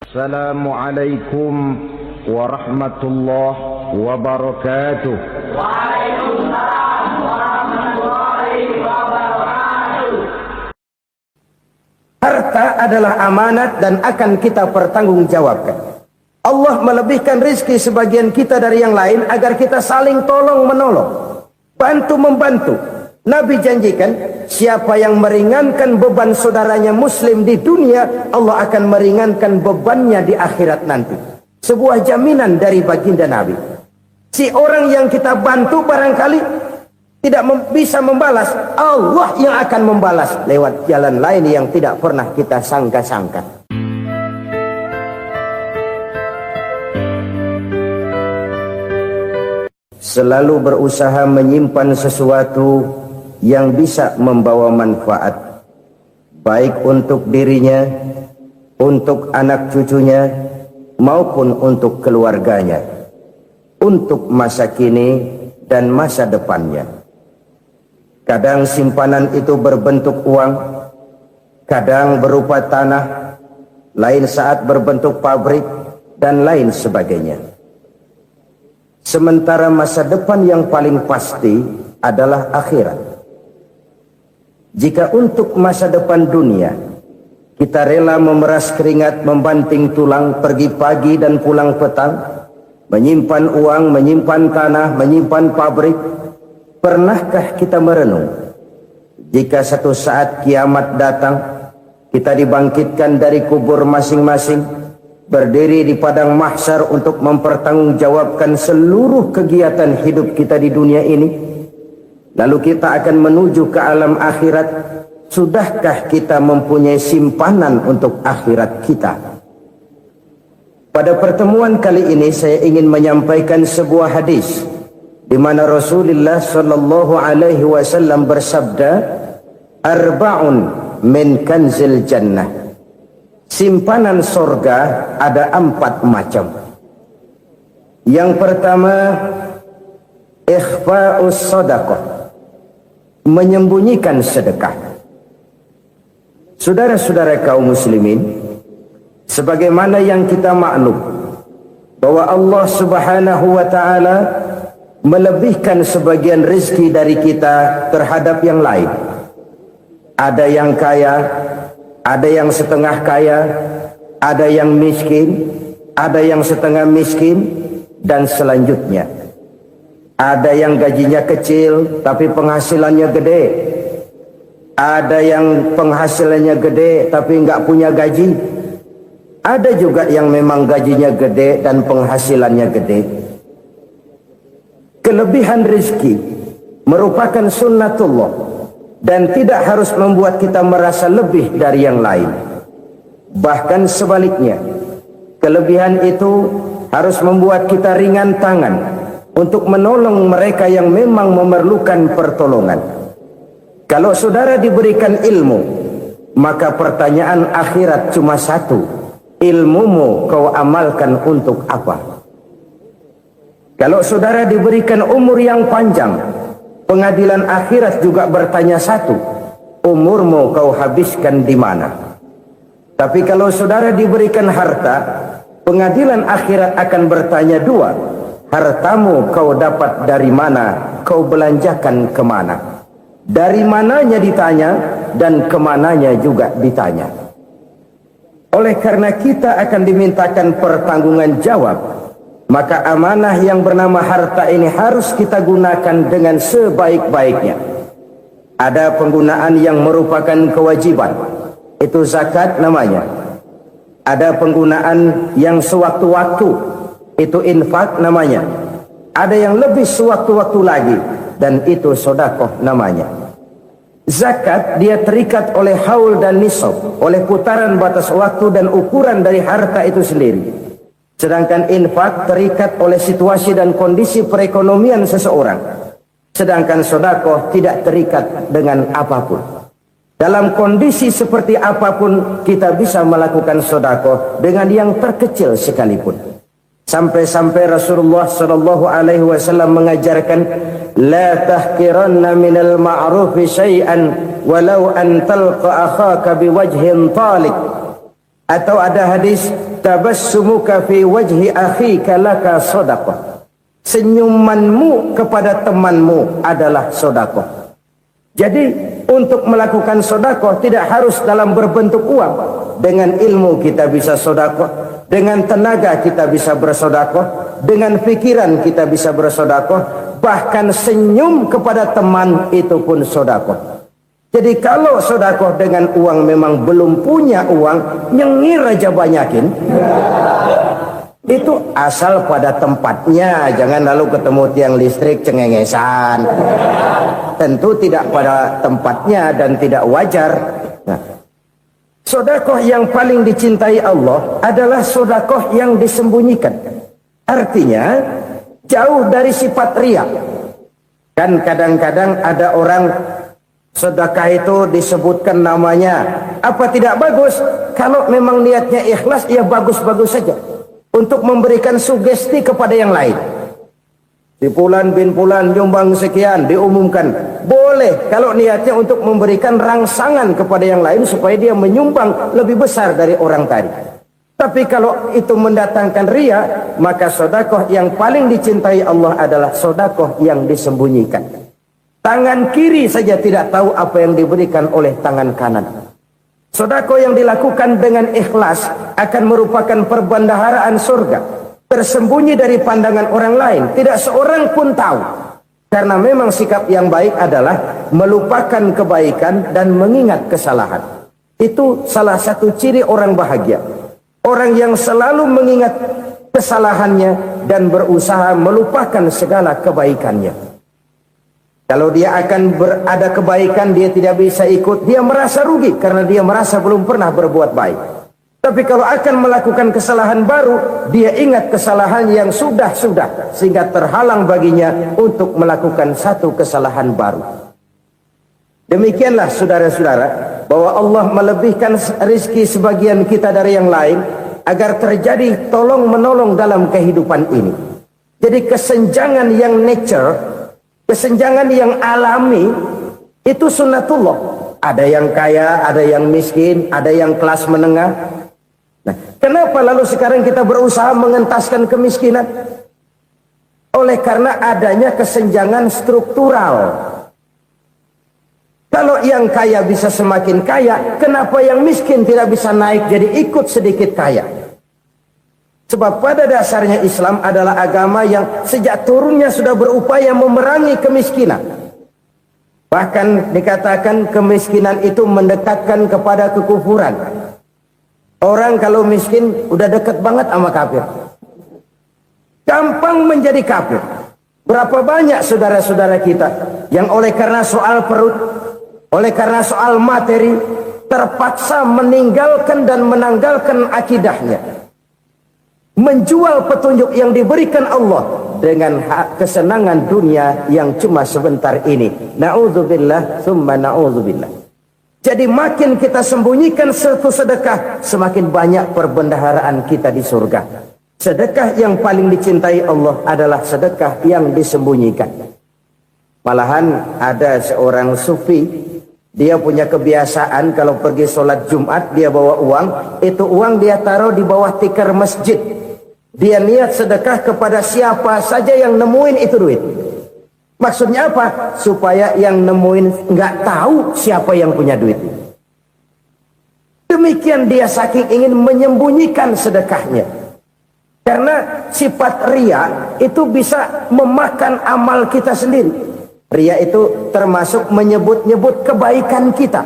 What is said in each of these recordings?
Assalamualaikum warahmatullahi wabarakatuh. Waalaikumsalam warahmatullahi wabarakatuh. Harta adalah amanat dan akan kita pertanggungjawabkan. Allah melebihkan rezeki sebagian kita dari yang lain agar kita saling tolong menolong, bantu membantu. Nabi janjikan, siapa yang meringankan beban saudaranya muslim di dunia, Allah akan meringankan bebannya di akhirat nanti. Sebuah jaminan dari baginda Nabi. Si orang yang kita bantu barangkali tidak bisa membalas, Allah yang akan membalas lewat jalan lain yang tidak pernah kita sangka-sangka. Selalu berusaha menyimpan sesuatu yang bisa membawa manfaat, baik untuk dirinya, untuk anak cucunya, maupun untuk keluarganya, untuk masa kini dan masa depannya. Kadang simpanan itu berbentuk uang, kadang berupa tanah, lain saat berbentuk pabrik, dan lain sebagainya. Sementara masa depan yang paling pasti adalah akhirat. Jika untuk masa depan dunia kita rela memeras keringat, membanting tulang, pergi pagi dan pulang petang, menyimpan uang, menyimpan tanah, menyimpan pabrik, pernahkah kita merenung jika satu saat kiamat datang, kita dibangkitkan dari kubur masing-masing, berdiri di padang mahsyar untuk mempertanggungjawabkan seluruh kegiatan hidup kita di dunia ini? Lalu kita akan menuju ke alam akhirat. Sudahkah kita mempunyai simpanan untuk akhirat kita? Pada pertemuan kali ini saya ingin menyampaikan sebuah hadis di mana Rasulullah sallallahu alaihi wasallam bersabda, "Arba'un min kanzil jannah." Simpanan sorga ada 4 macam. Yang pertama, ikhfa'us sadaqah, menyembunyikan sedekah. Saudara-saudara kaum muslimin, sebagaimana yang kita maklum bahwa Allah Subhanahu wa taala melebihkan sebagian rezeki dari kita terhadap yang lain. Ada yang kaya, ada yang setengah kaya, ada yang miskin, ada yang setengah miskin, dan selanjutnya. Ada yang gajinya kecil tapi penghasilannya gede. Ada yang penghasilannya gede tapi nggak punya gaji. Ada juga yang memang gajinya gede dan penghasilannya gede. Kelebihan rezeki merupakan sunnatullah dan tidak harus membuat kita merasa lebih dari yang lain. Bahkan sebaliknya, kelebihan itu harus membuat kita ringan tangan untuk menolong mereka yang memang memerlukan pertolongan. Kalau saudara diberikan ilmu, maka pertanyaan akhirat cuma satu: ilmumu kau amalkan untuk apa? Kalau saudara diberikan umur yang panjang, pengadilan akhirat juga bertanya satu: umurmu kau habiskan di mana? Tapi kalau saudara diberikan harta, pengadilan akhirat akan bertanya dua: hartamu kau dapat dari mana, kau belanjakan kemana? Dari mananya ditanya, dan kemananya juga ditanya. Oleh karena kita akan dimintakan pertanggungan jawab, maka amanah yang bernama harta ini harus kita gunakan dengan sebaik-baiknya. Ada penggunaan yang merupakan kewajiban, itu zakat namanya. Ada penggunaan yang sewaktu-waktu, itu infak namanya. Ada yang lebih sewaktu-waktu lagi, dan itu sedekah namanya. Zakat dia terikat oleh haul dan nisab, oleh putaran batas waktu dan ukuran dari harta itu sendiri. Sedangkan infak terikat oleh situasi dan kondisi perekonomian seseorang. Sedangkan sedekah tidak terikat dengan apapun. Dalam kondisi seperti apapun kita bisa melakukan sedekah dengan yang terkecil sekalipun. Sampai-sampai Rasulullah sallallahu alaihi wasallam mengajarkan, la tahqiranna minal ma'rufi syai'an walau an talqa akhaka biwajhin talik. Atau ada hadis, tabassumuka fi wajhi akhika laka shadaqah. Senyumanmu kepada temanmu adalah sedekah. Jadi untuk melakukan sedekah tidak harus dalam berbentuk uang. Dengan ilmu kita bisa sedekah, dengan tenaga kita bisa bersedekah, dengan pikiran kita bisa bersedekah, bahkan senyum kepada teman itu pun sedekah. Jadi kalau sedekah dengan uang memang belum punya uang, nyengir aja banyakin. Itu asal pada tempatnya, jangan lalu ketemu tiang listrik cengengesan. Tentu tidak pada tempatnya dan tidak wajar. Nah, sedekah yang paling dicintai Allah adalah sedekah yang disembunyikan. Artinya jauh dari sifat riya. Kan kadang-kadang ada orang sedekah itu disebutkan namanya. Apa tidak bagus? Kalau memang niatnya ikhlas, ya bagus-bagus saja. Untuk memberikan sugesti kepada yang lain. Si Fulan bin Fulan nyumbang sekian, diumumkan. Boleh kalau niatnya untuk memberikan rangsangan kepada yang lain supaya dia menyumbang lebih besar dari orang tadi. Tapi kalau itu mendatangkan riya, maka sedekah yang paling dicintai Allah adalah sedekah yang disembunyikan. Tangan kiri saja tidak tahu apa yang diberikan oleh tangan kanan. Sedekah yang dilakukan dengan ikhlas akan merupakan perbendaharaan surga, tersembunyi dari pandangan orang lain, tidak seorang pun tahu. Karena memang sikap yang baik adalah melupakan kebaikan dan mengingat kesalahan. Itu salah satu ciri orang bahagia. Orang yang selalu mengingat kesalahannya dan berusaha melupakan segala kebaikannya. Kalau dia akan berada kebaikan, dia tidak bisa ikut, dia merasa rugi karena dia merasa belum pernah berbuat baik. Tapi kalau akan melakukan kesalahan baru, dia ingat kesalahan yang sudah-sudah, sehingga terhalang baginya untuk melakukan satu kesalahan baru. Demikianlah saudara-saudara, bahwa Allah melebihkan rizki sebagian kita dari yang lain, agar terjadi tolong-menolong dalam kehidupan ini. Jadi kesenjangan yang nature, kesenjangan yang alami, itu sunnatullah. Ada yang kaya, ada yang miskin, ada yang kelas menengah. Nah, kenapa lalu sekarang kita berusaha mengentaskan kemiskinan? Oleh karena adanya kesenjangan struktural. Kalau yang kaya bisa semakin kaya, kenapa yang miskin tidak bisa naik jadi ikut sedikit kaya? Sebab pada dasarnya Islam adalah agama yang sejak turunnya sudah berupaya memerangi kemiskinan. Bahkan dikatakan kemiskinan itu mendekatkan kepada kekufuran. Orang kalau miskin udah dekat banget sama kafir. Gampang menjadi kafir. Berapa banyak saudara-saudara kita yang oleh karena soal perut, oleh karena soal materi, terpaksa meninggalkan dan menanggalkan akidahnya. Menjual petunjuk yang diberikan Allah dengan kesenangan dunia yang cuma sebentar ini. Na'udzubillah, summa na'udzubillah. Jadi makin kita sembunyikan satu sedekah, semakin banyak perbendaharaan kita di surga. Sedekah yang paling dicintai Allah adalah sedekah yang disembunyikan. Malahan ada seorang sufi, dia punya kebiasaan kalau pergi sholat Jumat dia bawa uang, itu uang dia taruh di bawah tikar masjid. Dia niat sedekah kepada siapa saja yang nemuin itu duit. Maksudnya apa? Supaya yang nemuin nggak tahu siapa yang punya duit. Demikian dia saking ingin menyembunyikan sedekahnya. Karena sifat riya itu bisa memakan amal kita sendiri. Riya itu termasuk menyebut-nyebut kebaikan kita.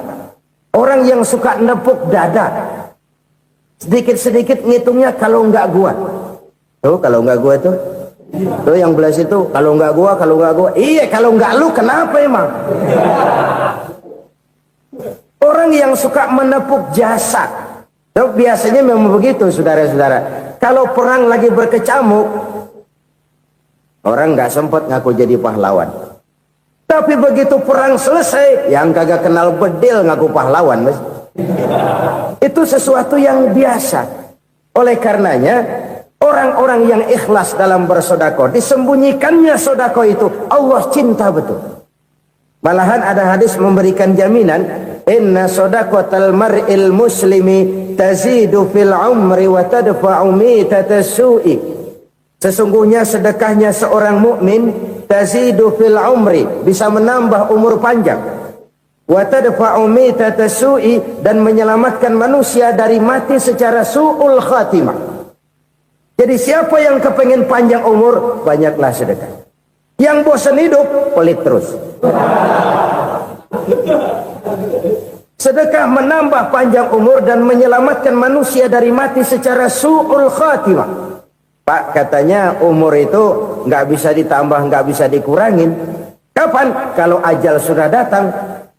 Orang yang suka nepuk dada, sedikit-sedikit ngitungnya kalau nggak gua. Tuh kalau nggak gua tuh yang belas itu kalau nggak gua. Iya kalau nggak lu kenapa emang? Orang yang suka menepuk jasa, tuh biasanya memang begitu saudara-saudara. Kalau perang lagi berkecamuk, orang nggak sempat ngaku jadi pahlawan. Tapi begitu perang selesai, yang kagak kenal bedil ngaku pahlawan, mas. Itu sesuatu yang biasa. Oleh karenanya, orang-orang yang ikhlas dalam bersedekah, disembunyikannya sedekah itu Allah cinta betul. Malahan ada hadis memberikan jaminan, inna shadaqatal mar'il muslimi tazidu fil umri wa tadfa'u mitatas su'i. Sesungguhnya sedekahnya seorang mukmin tazidu fil umri, bisa menambah umur panjang, wa tadfa'u mitatas su'i, dan menyelamatkan manusia dari mati secara su'ul khatimah. Jadi siapa yang kepengen panjang umur, banyaklah sedekah. Yang bosan hidup, pelit terus. Sedekah menambah panjang umur dan menyelamatkan manusia dari mati secara su'ul khatimah. Pak, katanya umur itu nggak bisa ditambah, nggak bisa dikurangin. Kapan? Kalau ajal sudah datang.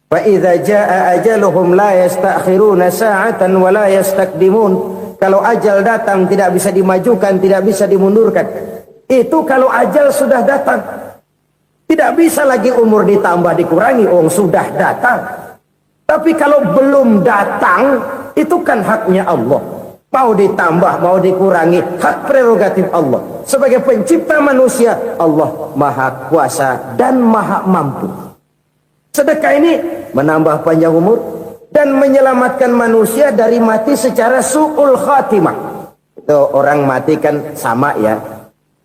Fa idza jaa ajaluhum la yastakhiruna sa'atan wa la yastaqdimun. Kalau ajal datang tidak bisa dimajukan, tidak bisa dimundurkan. Itu kalau ajal sudah datang. Tidak bisa lagi umur ditambah dikurangi, sudah datang. Tapi kalau belum datang, itu kan haknya Allah. Mau ditambah, mau dikurangi, hak prerogatif Allah. Sebagai pencipta manusia, Allah Maha Kuasa dan Maha Mampu. Sedekah ini menambah panjang umur dan menyelamatkan manusia dari mati secara su'ul khatimah. Itu orang mati kan sama ya,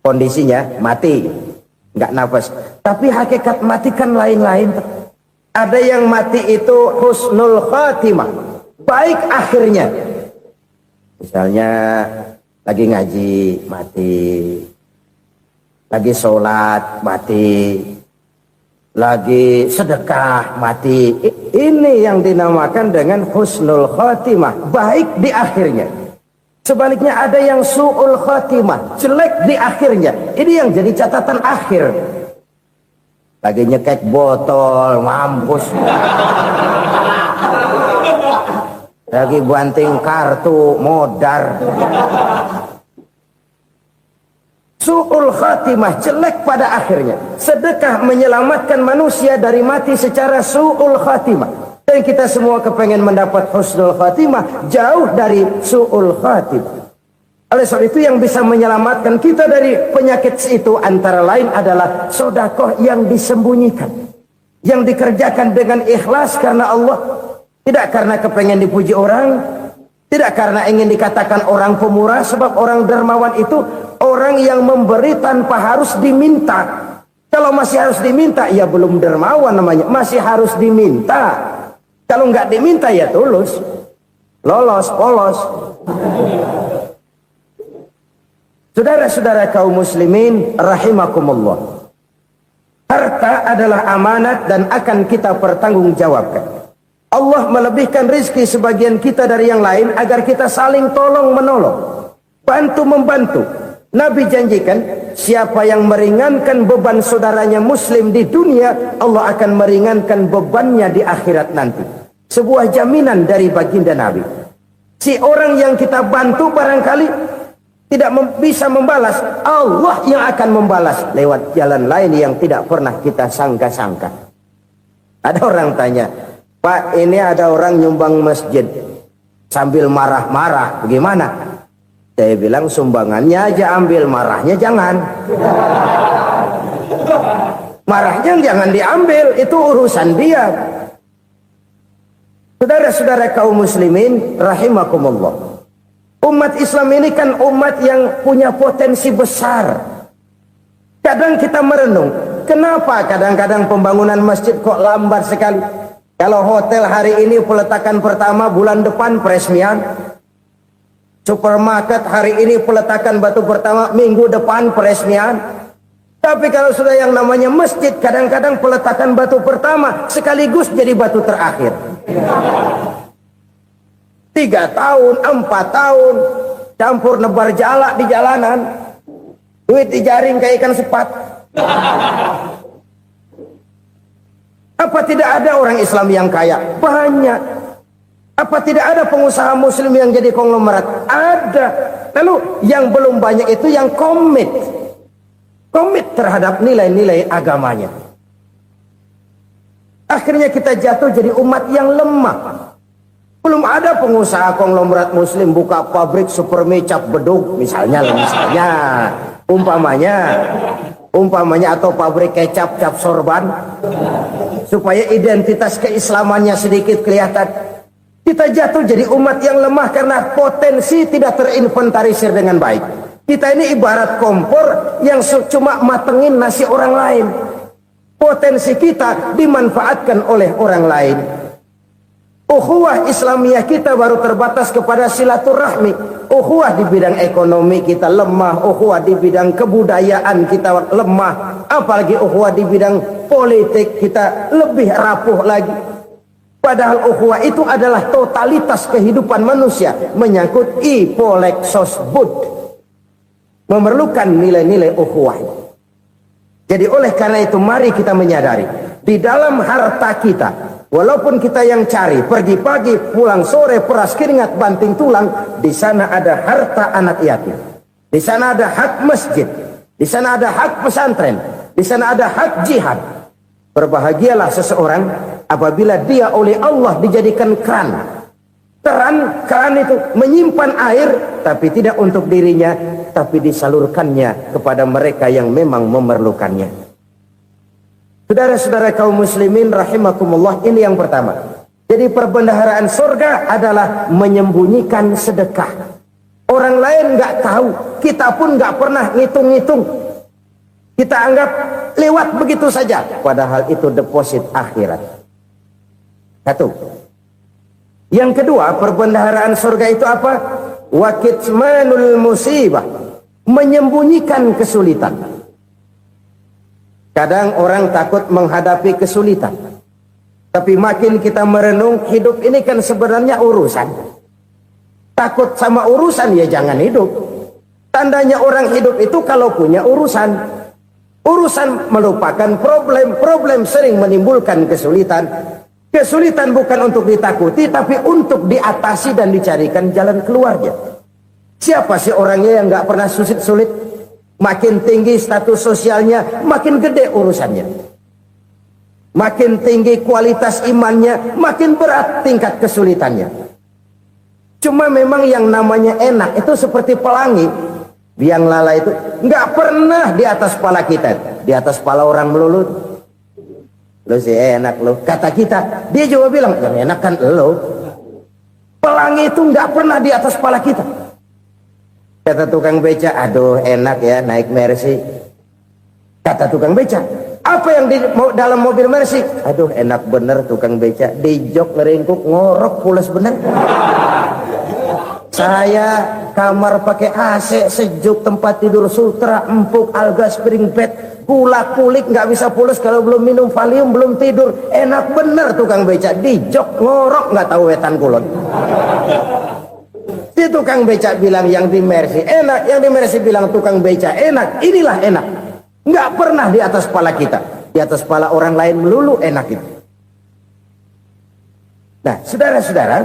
kondisinya mati, nggak nafas. Tapi hakikat mati kan lain-lain. Ada yang mati itu husnul khatimah, baik akhirnya. Misalnya lagi ngaji mati, lagi sholat mati, lagi sedekah mati. Ini yang dinamakan dengan husnul khatimah, baik di akhirnya. Sebaliknya ada yang su'ul khatimah, jelek di akhirnya. Ini yang jadi catatan akhir. Lagi nyekek botol, mampus. Lagi banting kartu, modar. Su'ul khatimah, jelek pada akhirnya. Sedekah menyelamatkan manusia dari mati secara su'ul khatimah. Dan kita semua kepengen mendapat husnul khatimah, jauh dari su'ul khatimah. Oleh sebab itu yang bisa menyelamatkan kita dari penyakit itu antara lain adalah sedekah yang disembunyikan, yang dikerjakan dengan ikhlas karena Allah, tidak karena kepengen dipuji orang, tidak karena ingin dikatakan orang pemurah. Sebab orang dermawan itu orang yang memberi tanpa harus diminta. Kalau masih harus diminta, ya belum dermawan namanya, masih harus diminta. Kalau nggak diminta ya tulus, lolos, polos. Saudara-saudara kaum muslimin rahimakumullah. Harta adalah amanat dan akan kita pertanggungjawabkan. Allah melebihkan rizki sebagian kita dari yang lain agar kita saling tolong menolong, bantu membantu. Nabi janjikan siapa yang meringankan beban saudaranya muslim di dunia, Allah akan meringankan bebannya di akhirat nanti. Sebuah jaminan dari baginda Nabi. Si orang yang kita bantu barangkali tidak bisa membalas, Allah yang akan membalas lewat jalan lain yang tidak pernah kita sangka-sangka. Ada orang tanya, Pak, ini ada orang nyumbang masjid sambil marah-marah, bagaimana? Saya bilang sumbangannya aja ambil, marahnya jangan. Marahnya jangan diambil, itu urusan dia. Saudara-saudara kaum muslimin rahimakumullah. Umat Islam ini kan umat yang punya potensi besar. Kadang kita merenung, kenapa kadang-kadang pembangunan masjid kok lambat sekali? Kalau hotel hari ini peletakan pertama, bulan depan peresmian. Supermarket hari ini peletakan batu pertama, minggu depan peresmian. Tapi kalau sudah yang namanya masjid, kadang-kadang peletakan batu pertama sekaligus jadi batu terakhir. 3 tahun, 4 tahun, campur nebar jalak di jalanan, duit dijaring kayak ikan sepat. Apa tidak ada orang Islam yang kaya? Banyak. Apa tidak ada pengusaha muslim yang jadi konglomerat? Ada. Lalu yang belum banyak itu yang komit terhadap nilai-nilai agamanya. Akhirnya kita jatuh jadi umat yang lemah. Belum ada pengusaha konglomerat muslim buka pabrik super mie cap beduk misalnya, umpamanya. umpamanya, atau pabrik kecap, cap sorban, supaya identitas keislamannya sedikit kelihatan. Kita jatuh jadi umat yang lemah karena potensi tidak terinventarisir dengan baik. Kita ini ibarat kompor yang cuma matengin nasi orang lain. Potensi kita dimanfaatkan oleh orang lain. Ukhuwah Islamiyah kita baru terbatas kepada silaturahmi. Ukhuwah di bidang ekonomi kita lemah, ukhuwah di bidang kebudayaan kita lemah, apalagi ukhuwah di bidang politik kita lebih rapuh lagi. Padahal ukhuwah itu adalah totalitas kehidupan manusia, menyangkut ipolek sosbud, memerlukan nilai-nilai ukhuwah. Jadi oleh karena itu mari kita menyadari, di dalam harta kita, walaupun kita yang cari, pergi pagi, pulang sore, peras keringat, banting tulang, di sana ada harta anak yatim. Di sana ada hak masjid. Di sana ada hak pesantren. Di sana ada hak jihad. Berbahagialah seseorang apabila dia oleh Allah dijadikan keran. Keran itu menyimpan air, tapi tidak untuk dirinya, tapi disalurkannya kepada mereka yang memang memerlukannya. Saudara-saudara kaum muslimin rahimakumullah, ini yang pertama. Jadi perbendaharaan surga adalah menyembunyikan sedekah. Orang lain nggak tahu, kita pun nggak pernah ngitung-ngitung. Kita anggap lewat begitu saja, padahal itu deposit akhirat. Satu. Yang kedua, perbendaharaan surga itu apa? Wa kitmanul musibah, menyembunyikan kesulitan. Kadang orang takut menghadapi kesulitan. Tapi makin kita merenung, hidup ini kan sebenarnya urusan. Takut sama urusan, ya jangan hidup. Tandanya orang hidup itu kalau punya urusan. Urusan melupakan problem. Problem sering menimbulkan kesulitan. Kesulitan bukan untuk ditakuti, tapi untuk diatasi dan dicarikan jalan keluarnya. Siapa sih orangnya yang gak pernah sulit-sulit? Makin tinggi status sosialnya, makin gede urusannya. Makin tinggi kualitas imannya, makin berat tingkat kesulitannya. Cuma memang yang namanya enak itu seperti pelangi. Biang lala itu nggak pernah di atas kepala kita, di atas kepala orang melulu. Lo sih enak lo, kata kita. Dia juga bilang yang enak kan lo. Pelangi itu nggak pernah di atas kepala kita. Kata tukang beca, aduh enak ya naik Mercy. Kata tukang beca, apa yang di dalam mobil Mercy? Aduh enak bener tukang beca, di jok ngeringkuk ngorok pules bener. Saya kamar pakai AC sejuk, tempat tidur sutra, empuk, alga, spring bed, gula kulik, nggak bisa pules kalau belum minum Valium, belum tidur. Enak bener tukang beca, di jok ngorok nggak tahu wetan kulon. Si tukang beca bilang yang di Mercy enak, yang di Mercy bilang tukang beca enak. Inilah enak. Nggak pernah di atas kepala kita, di atas kepala orang lain melulu enak itu. Nah, saudara-saudara,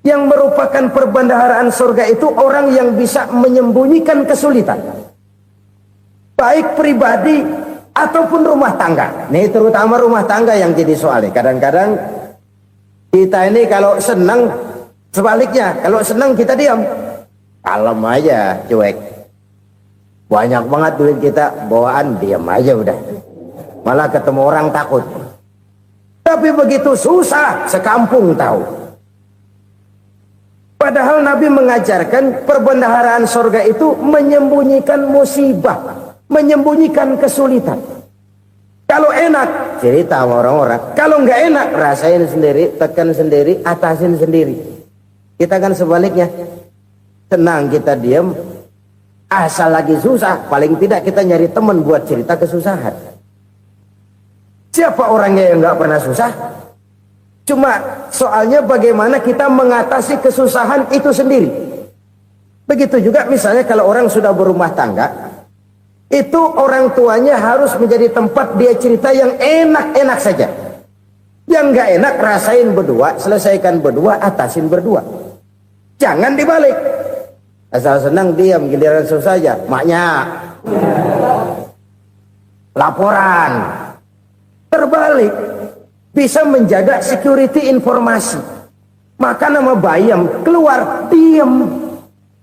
yang merupakan perbendaharaan surga itu orang yang bisa menyembunyikan kesulitan, baik pribadi ataupun rumah tangga. Nih terutama rumah tangga yang jadi soalnya. Kadang-kadang kita ini kalau senang, sebaliknya kalau senang kita diam, kalem aja, cuek. Banyak banget duit kita bawaan, diam aja udah. Malah ketemu orang takut. Tapi begitu susah, sekampung tahu. Padahal Nabi mengajarkan perbendaharaan surga itu menyembunyikan musibah, menyembunyikan kesulitan. Kalau enak, cerita sama orang-orang. Kalau nggak enak, rasain sendiri, tekan sendiri, atasin sendiri. Kita kan sebaliknya. Tenang kita diam, asal lagi susah, paling tidak kita nyari teman buat cerita kesusahan. Siapa orangnya yang nggak pernah susah? Cuma soalnya bagaimana kita mengatasi kesusahan itu sendiri. Begitu juga misalnya kalau orang sudah berumah tangga, itu orang tuanya harus menjadi tempat dia cerita yang enak-enak saja. Yang nggak enak rasain berdua, selesaikan berdua, atasin berdua. Jangan dibalik. Asal senang diam, giliran susah saja. Maknya laporan. Terbalik. Bisa menjaga security informasi. Maka nama bayam keluar diam,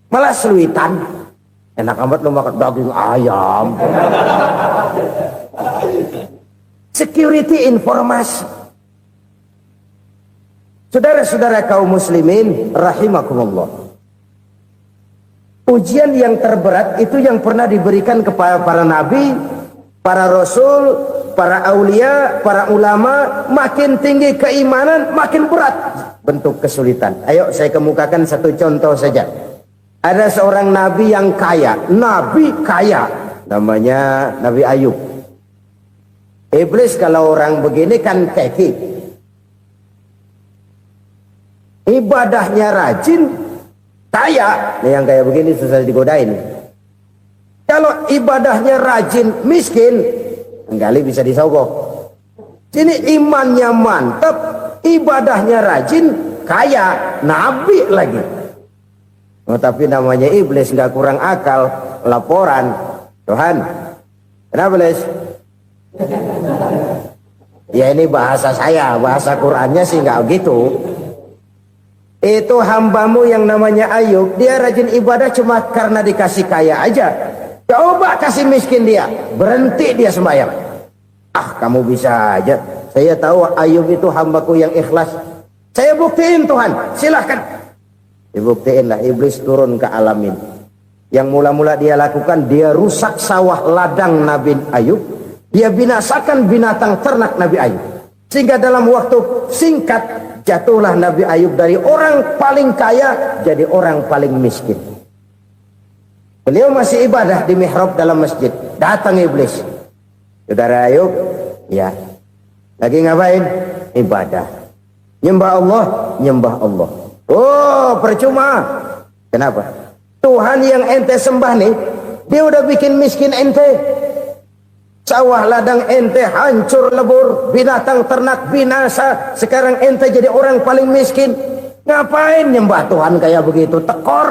malah seluitan. Enak amat lu makan daging ayam. Security informasi. Saudara-saudara kaum muslimin rahimakumullah. Ujian yang terberat itu yang pernah diberikan kepada para nabi, para rasul, para aulia, para ulama. Makin tinggi keimanan, makin berat bentuk kesulitan. Ayo saya kemukakan satu contoh saja. Ada seorang nabi yang kaya, nabi kaya, namanya Nabi Ayub. Iblis kalau orang begini kan keki. Ibadahnya rajin, kaya. Nih yang kayak begini susah digodain. Kalau ibadahnya rajin, miskin, kali bisa disogok. Sini imannya mantap, ibadahnya rajin, kaya, nabi lagi. Oh, tapi namanya iblis nggak kurang akal. Laporan, Tuhan, kenapa Les? Ya ini bahasa saya, bahasa Qurannya sih nggak gitu. Itu hambamu yang namanya Ayub, dia rajin ibadah cuma karena dikasih kaya aja. Coba kasih miskin dia, berhenti dia sembahyang. Ah, kamu bisa aja. Saya tahu Ayub itu hambaku yang ikhlas. Saya buktiin Tuhan, silahkan. Dibuktiinlah, iblis turun ke alamin. Yang mula-mula dia lakukan, dia rusak sawah ladang Nabi Ayub. Dia binasakan binatang ternak Nabi Ayub. Sehingga dalam waktu singkat, jatuhlah Nabi Ayub dari orang paling kaya jadi orang paling miskin. Beliau masih ibadah di mihrab dalam masjid. Datang iblis. Saudara Ayub, ya. Lagi ngapain? Ibadah. Nyembah Allah, nyembah Allah. Oh, percuma. Kenapa? Tuhan yang ente sembah nih, dia udah bikin miskin ente. Sawah ladang ente hancur lebur, binatang ternak binasa. Sekarang ente jadi orang paling miskin. Ngapain nyembah Tuhan kayak begitu? Tekor.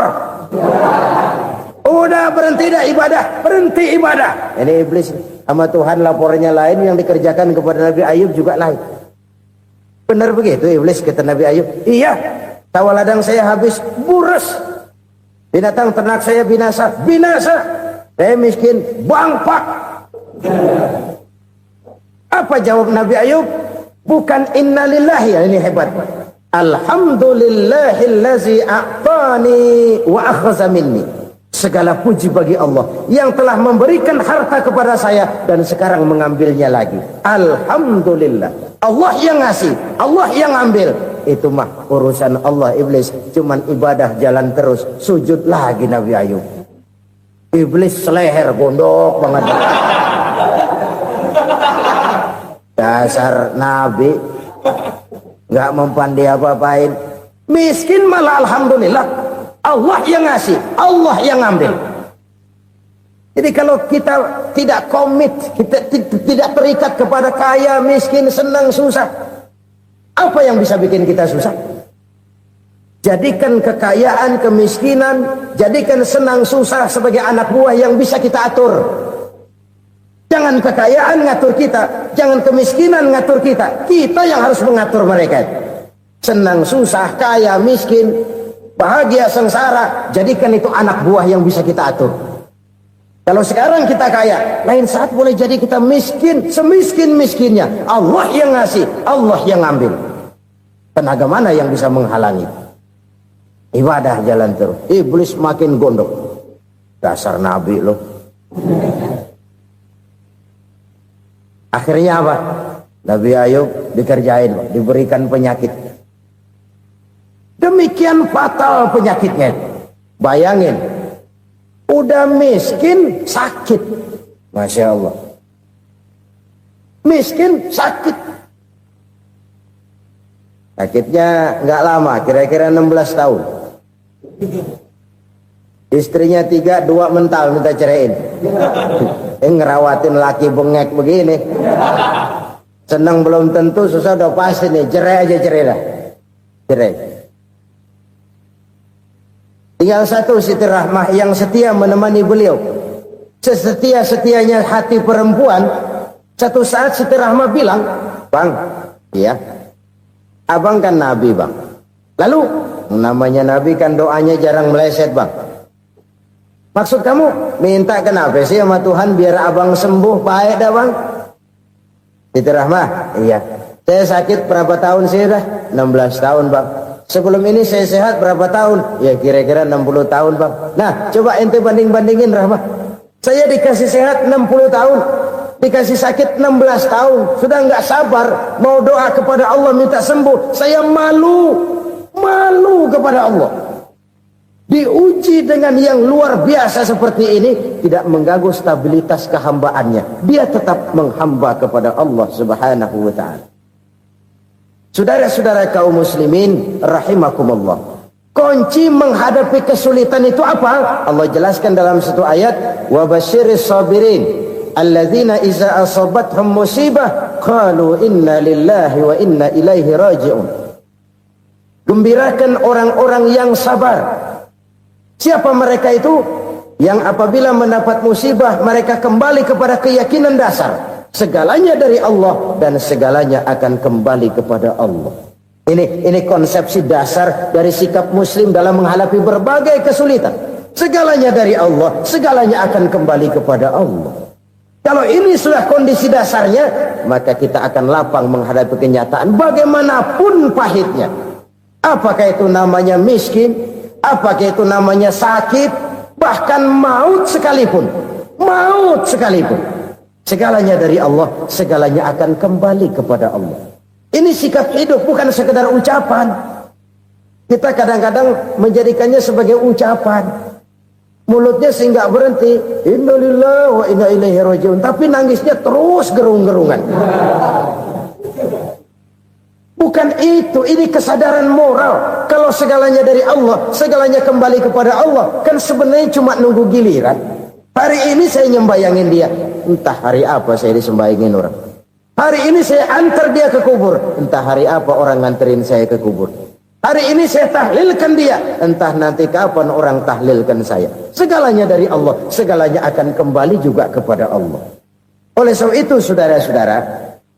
Udah berhenti dah ibadah, berhenti ibadah. Ini iblis sama Tuhan laporannya lain, yang dikerjakan kepada Nabi Ayub juga lain. Benar begitu iblis kata Nabi Ayub? Iya, sawah ladang saya habis, buras. Binatang ternak saya binasa, binasa. Saya miskin, bangpak. Apa jawab Nabi Ayub? Bukan innalillahi, ya ini hebat. Alhamdulillahillazi a'tani wa akhza minni. Segala puji bagi Allah yang telah memberikan harta kepada saya dan sekarang mengambilnya lagi. Alhamdulillah. Allah yang ngasih, Allah yang ambil. Itu mah urusan Allah. Iblis cuman ibadah jalan terus, sujud lagi Nabi Ayub. Iblis seleher gondok banget. Dasar Nabi nggak mempan dia apa-apain. Miskin malah alhamdulillah. Allah yang ngasih, Allah yang ngambil. Jadi kalau kita tidak komit, kita tidak terikat kepada kaya, miskin, senang, susah, apa yang bisa bikin kita susah? Jadikan kekayaan, kemiskinan, jadikan senang, susah sebagai anak buah yang bisa kita atur. Jangan kekayaan ngatur kita, jangan kemiskinan ngatur kita. Kita yang harus mengatur mereka. Senang, susah, kaya, miskin, bahagia, sengsara, jadikan itu anak buah yang bisa kita atur. Kalau sekarang kita kaya, lain saat boleh jadi kita miskin, semiskin-miskinnya. Allah yang ngasih, Allah yang ngambil. Tenaga mana yang bisa menghalangi? Ibadah jalan terus. Iblis makin gondok. Dasar Nabi loh. Akhirnya apa? Nabi Ayub dikerjain, diberikan penyakit. Demikian fatal penyakitnya. Bayangin, udah miskin, sakit. Masya Allah. Miskin, sakit. Sakitnya nggak lama, kira-kira 16 tahun. Istrinya 3, 2 mental minta ceraiin. Ngerawatin laki bengek begini. Senang belum tentu, susah udah pasti nih. Cerai aja, cerai dah. Cerai. Tinggal satu Siti Rahmah yang setia menemani beliau. Sesetia-setianya hati perempuan. Satu saat Siti Rahmah bilang, "Bang, iya, abang kan Nabi bang. Lalu namanya Nabi kan doanya jarang meleset bang. Maksud kamu minta kenapa sih sama Tuhan biar abang sembuh? Baik dah bang. Itu Rahmah. Iya. Saya sakit berapa tahun sih dah? 16 tahun bang. Sebelum ini saya sehat berapa tahun? Ya kira-kira 60 tahun bang. Nah coba ente banding-bandingin Rahmah. Saya dikasih sehat 60 tahun. Dikasih sakit 16 tahun. Sudah nggak sabar. Mau doa kepada Allah minta sembuh. Saya malu. Malu kepada Allah. Diuji dengan yang luar biasa seperti ini. Tidak mengganggu stabilitas kehambaannya. Dia tetap menghamba kepada Allah subhanahu wa ta'ala. Saudara-saudara kaum muslimin rahimakumullah. Kunci menghadapi kesulitan itu apa? Allah jelaskan dalam satu ayat, wa basyiris sabirin alladzina iza asabathum musibah qalu inna lillahi wa inna ilaihi raji'un. Gembirakan orang-orang yang sabar. Siapa mereka itu? Yang apabila mendapat musibah mereka kembali kepada keyakinan dasar. Segalanya dari Allah dan segalanya akan kembali kepada Allah. Ini konsepsi dasar dari sikap muslim dalam menghadapi berbagai kesulitan. Segalanya dari Allah, segalanya akan kembali kepada Allah. Kalau ini sudah kondisi dasarnya, maka kita akan lapang menghadapi kenyataan bagaimanapun pahitnya. Apakah itu namanya miskin, apakah itu namanya sakit, bahkan maut sekalipun. Maut sekalipun. Segalanya dari Allah, segalanya akan kembali kepada Allah. Ini sikap hidup, bukan sekedar ucapan. Kita kadang-kadang menjadikannya sebagai ucapan. Mulutnya sehingga berhenti, innalillahi wa inna ilaihi raji'un, tapi nangisnya terus gerung-gerungan. Bukan itu, ini kesadaran moral. Kalau segalanya dari Allah, segalanya kembali kepada Allah, kan sebenarnya cuma nunggu giliran. Hari ini saya nyembayangin dia, entah hari apa saya disembayangin orang. Hari ini saya antar dia ke kubur, entah hari apa orang nganterin saya ke kubur. Hari ini saya tahlilkan dia, entah nanti kapan orang tahlilkan saya. Segalanya dari Allah, segalanya akan kembali juga kepada Allah. Oleh sebab itu saudara-saudara,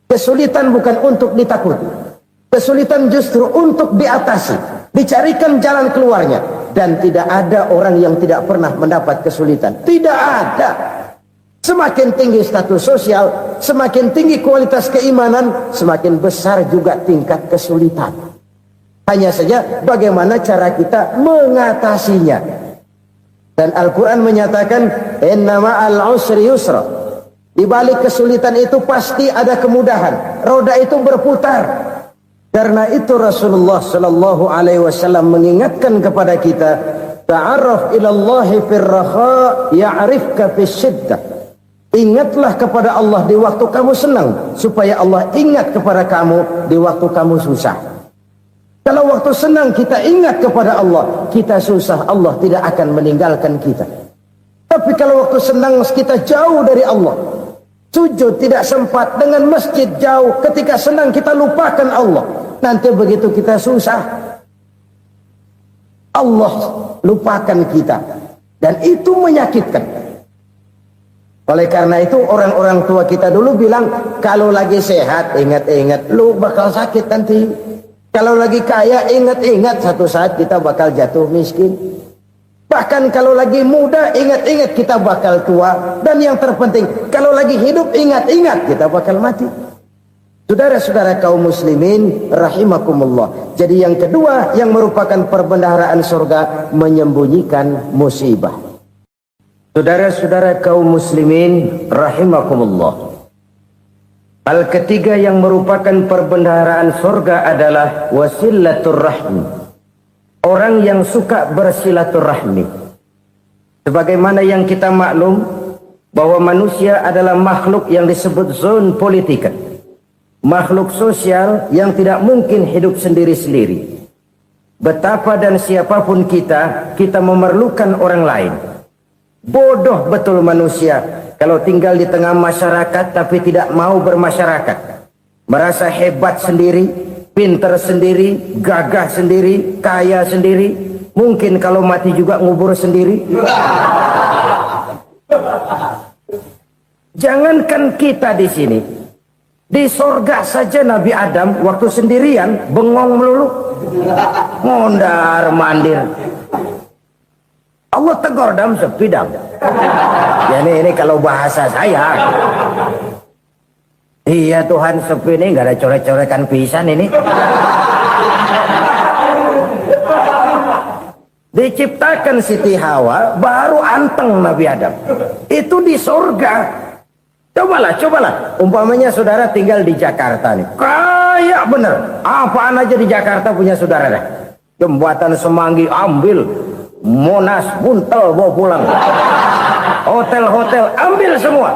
kesulitan bukan untuk ditakuti. Kesulitan justru untuk diatasi, dicarikan jalan keluarnya. Dan tidak ada orang yang tidak pernah mendapat kesulitan. Tidak ada. Semakin tinggi status sosial, semakin tinggi kualitas keimanan, semakin besar juga tingkat kesulitan. Hanya saja bagaimana cara kita mengatasinya. Dan Al-Quran menyatakan, inna ma'al usri yusra. Di balik kesulitan itu pasti ada kemudahan. Roda itu berputar. Karena itu Rasulullah sallallahu alaihi wasallam mengingatkan kepada kita, ta'arraf ila Allah fir raha ya'rifka fis syiddah. Ingatlah kepada Allah di waktu kamu senang, supaya Allah ingat kepada kamu di waktu kamu susah. Kalau waktu senang kita ingat kepada Allah, kita susah, Allah tidak akan meninggalkan kita. Tapi kalau waktu senang kita jauh dari Allah, sujud tidak sempat, dengan masjid jauh, ketika senang kita lupakan Allah. Nanti begitu kita susah, Allah lupakan kita. Dan itu menyakitkan. Oleh karena itu orang-orang tua kita dulu bilang, kalau lagi sehat ingat-ingat lu bakal sakit nanti. Kalau lagi kaya ingat-ingat satu saat kita bakal jatuh miskin. Bahkan kalau lagi muda ingat-ingat kita bakal tua. Dan yang terpenting, kalau lagi hidup ingat-ingat kita bakal mati. Saudara-saudara kaum muslimin rahimakumullah. Jadi yang kedua yang merupakan perbendaharaan surga, menyembunyikan musibah. Saudara-saudara kaum muslimin rahimakumullah. Hal ketiga yang merupakan perbendaharaan surga adalah wasilatur rahmi. Orang yang suka bersilaturahmi. Sebagaimana yang kita maklum bahwa manusia adalah makhluk yang disebut zon politika. Makhluk sosial yang tidak mungkin hidup sendiri-sendiri. Betapa dan siapapun kita memerlukan orang lain. Bodoh betul manusia kalau tinggal di tengah masyarakat tapi tidak mau bermasyarakat. Merasa hebat sendiri, pinter sendiri, gagah sendiri, kaya sendiri. Mungkin kalau mati juga ngubur sendiri. Jangankan kita di sini. Di sorga saja Nabi Adam waktu sendirian bengong melulu, mondar mandir. Allah Allah tegur dalam sepidang. Ya ini kalau bahasa saya. Iya Tuhan, sepi ini nggak ada coret-corekan pisan ini. Diciptakan Siti Hawa, baru anteng Nabi Adam. Itu di surga. Cobalah. Umpamanya saudara tinggal di Jakarta nih. Kayak bener. Apaan aja di Jakarta punya saudara dah. Jembatan Semanggi ambil. Monas, Buntel bawa pulang. Hotel-hotel ambil semua.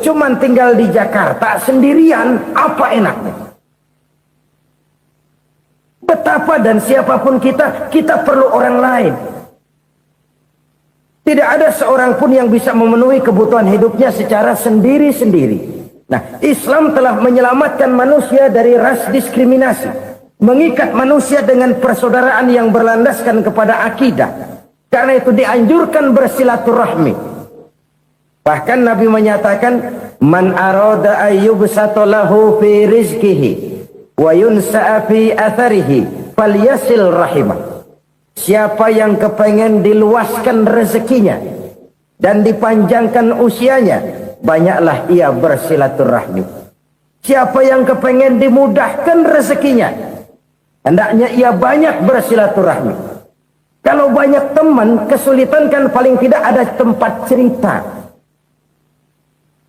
Cuman tinggal di Jakarta sendirian. Apa enaknya? Betapa dan siapapun kita perlu orang lain. Tidak ada seorang pun yang bisa memenuhi kebutuhan hidupnya secara sendiri-sendiri. Nah, Islam telah menyelamatkan manusia dari ras diskriminasi, mengikat manusia dengan persaudaraan yang berlandaskan kepada akidah. Karena itu dianjurkan bersilaturahmi. Bahkan Nabi menyatakan, "Man arada ayyubsata lahu fi rizqihi wa yunsa'a fi atharihi falyasil rahimah." Siapa yang kepengen diluaskan rezekinya dan dipanjangkan usianya, banyaklah ia bersilaturahmi. Siapa yang kepengen dimudahkan rezekinya, hendaknya ia banyak bersilaturahmi. Kalau banyak teman, kesulitan kan paling tidak ada tempat cerita.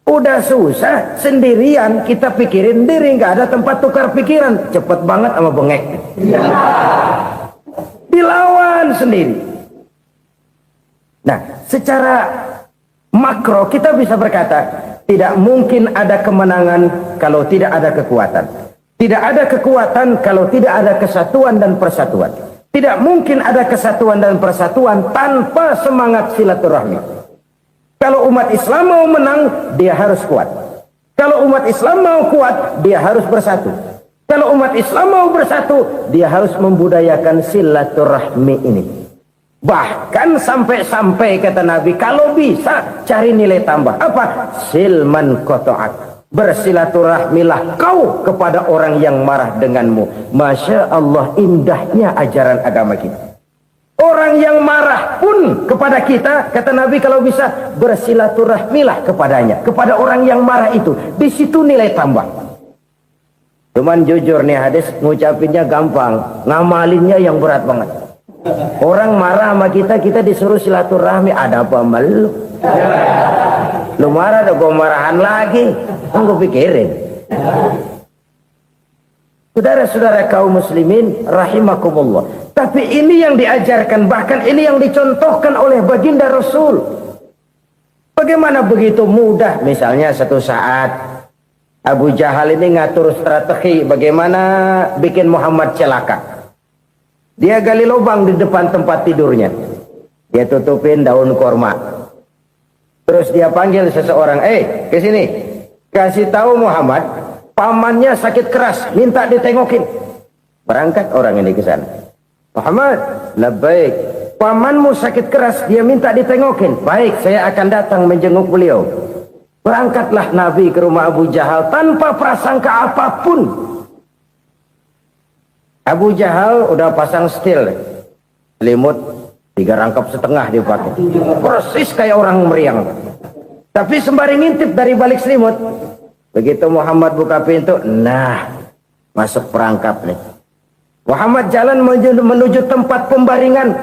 Udah susah, sendirian kita pikirin diri, nggak ada tempat tukar pikiran. Cepet banget sama bengek. Dilawan sendiri. Nah, secara makro kita bisa berkata, tidak mungkin ada kemenangan kalau tidak ada kekuatan. Tidak ada kekuatan kalau tidak ada kesatuan dan persatuan. Tidak mungkin ada kesatuan dan persatuan tanpa semangat silaturahmi. Kalau umat Islam mau menang, dia harus kuat. Kalau umat Islam mau kuat, dia harus bersatu. Kalau umat Islam mau bersatu, dia harus membudayakan silaturahmi ini. Bahkan sampai kata Nabi, kalau bisa cari nilai tambah. Apa? Silman koto'ak. Bersilaturahmilah kau kepada orang yang marah denganmu. Masya Allah, indahnya ajaran agama kita. Orang yang marah pun kepada kita, kata Nabi, kalau bisa bersilaturahmilah kepadanya. Kepada orang yang marah itu. Di situ nilai tambah. Cuman jujur nih hadis, ngucapinnya gampang, ngamalinnya yang berat banget. Orang marah sama kita disuruh silaturahmi, ada apa malu? Lu marah, ada gue marahan lagi. Gue pikirin. Saudara-saudara kaum muslimin rahimakumullah. Tapi ini yang diajarkan, bahkan ini yang dicontohkan oleh baginda Rasul. Bagaimana begitu mudah, misalnya satu saat Abu Jahal ini ngatur strategi bagaimana bikin Muhammad celaka. Dia gali lubang di depan tempat tidurnya. Dia tutupin daun korma. Terus dia panggil seseorang, ke sini. Kasih tahu Muhammad, pamannya sakit keras, minta ditengokin. Berangkat orang ini ke sana. Muhammad, labbaik. Pamanmu sakit keras, dia minta ditengokin. Baik, saya akan datang menjenguk beliau. Berangkatlah Nabi ke rumah Abu Jahal tanpa prasangka apapun. Abu Jahal udah pasang setil, selimut 3 rangkap setengah dipakai, persis kayak orang meriang. Tapi sembari ngintip dari balik selimut, begitu Muhammad buka pintu, nah masuk perangkap nih. Muhammad jalan menuju tempat pembaringan.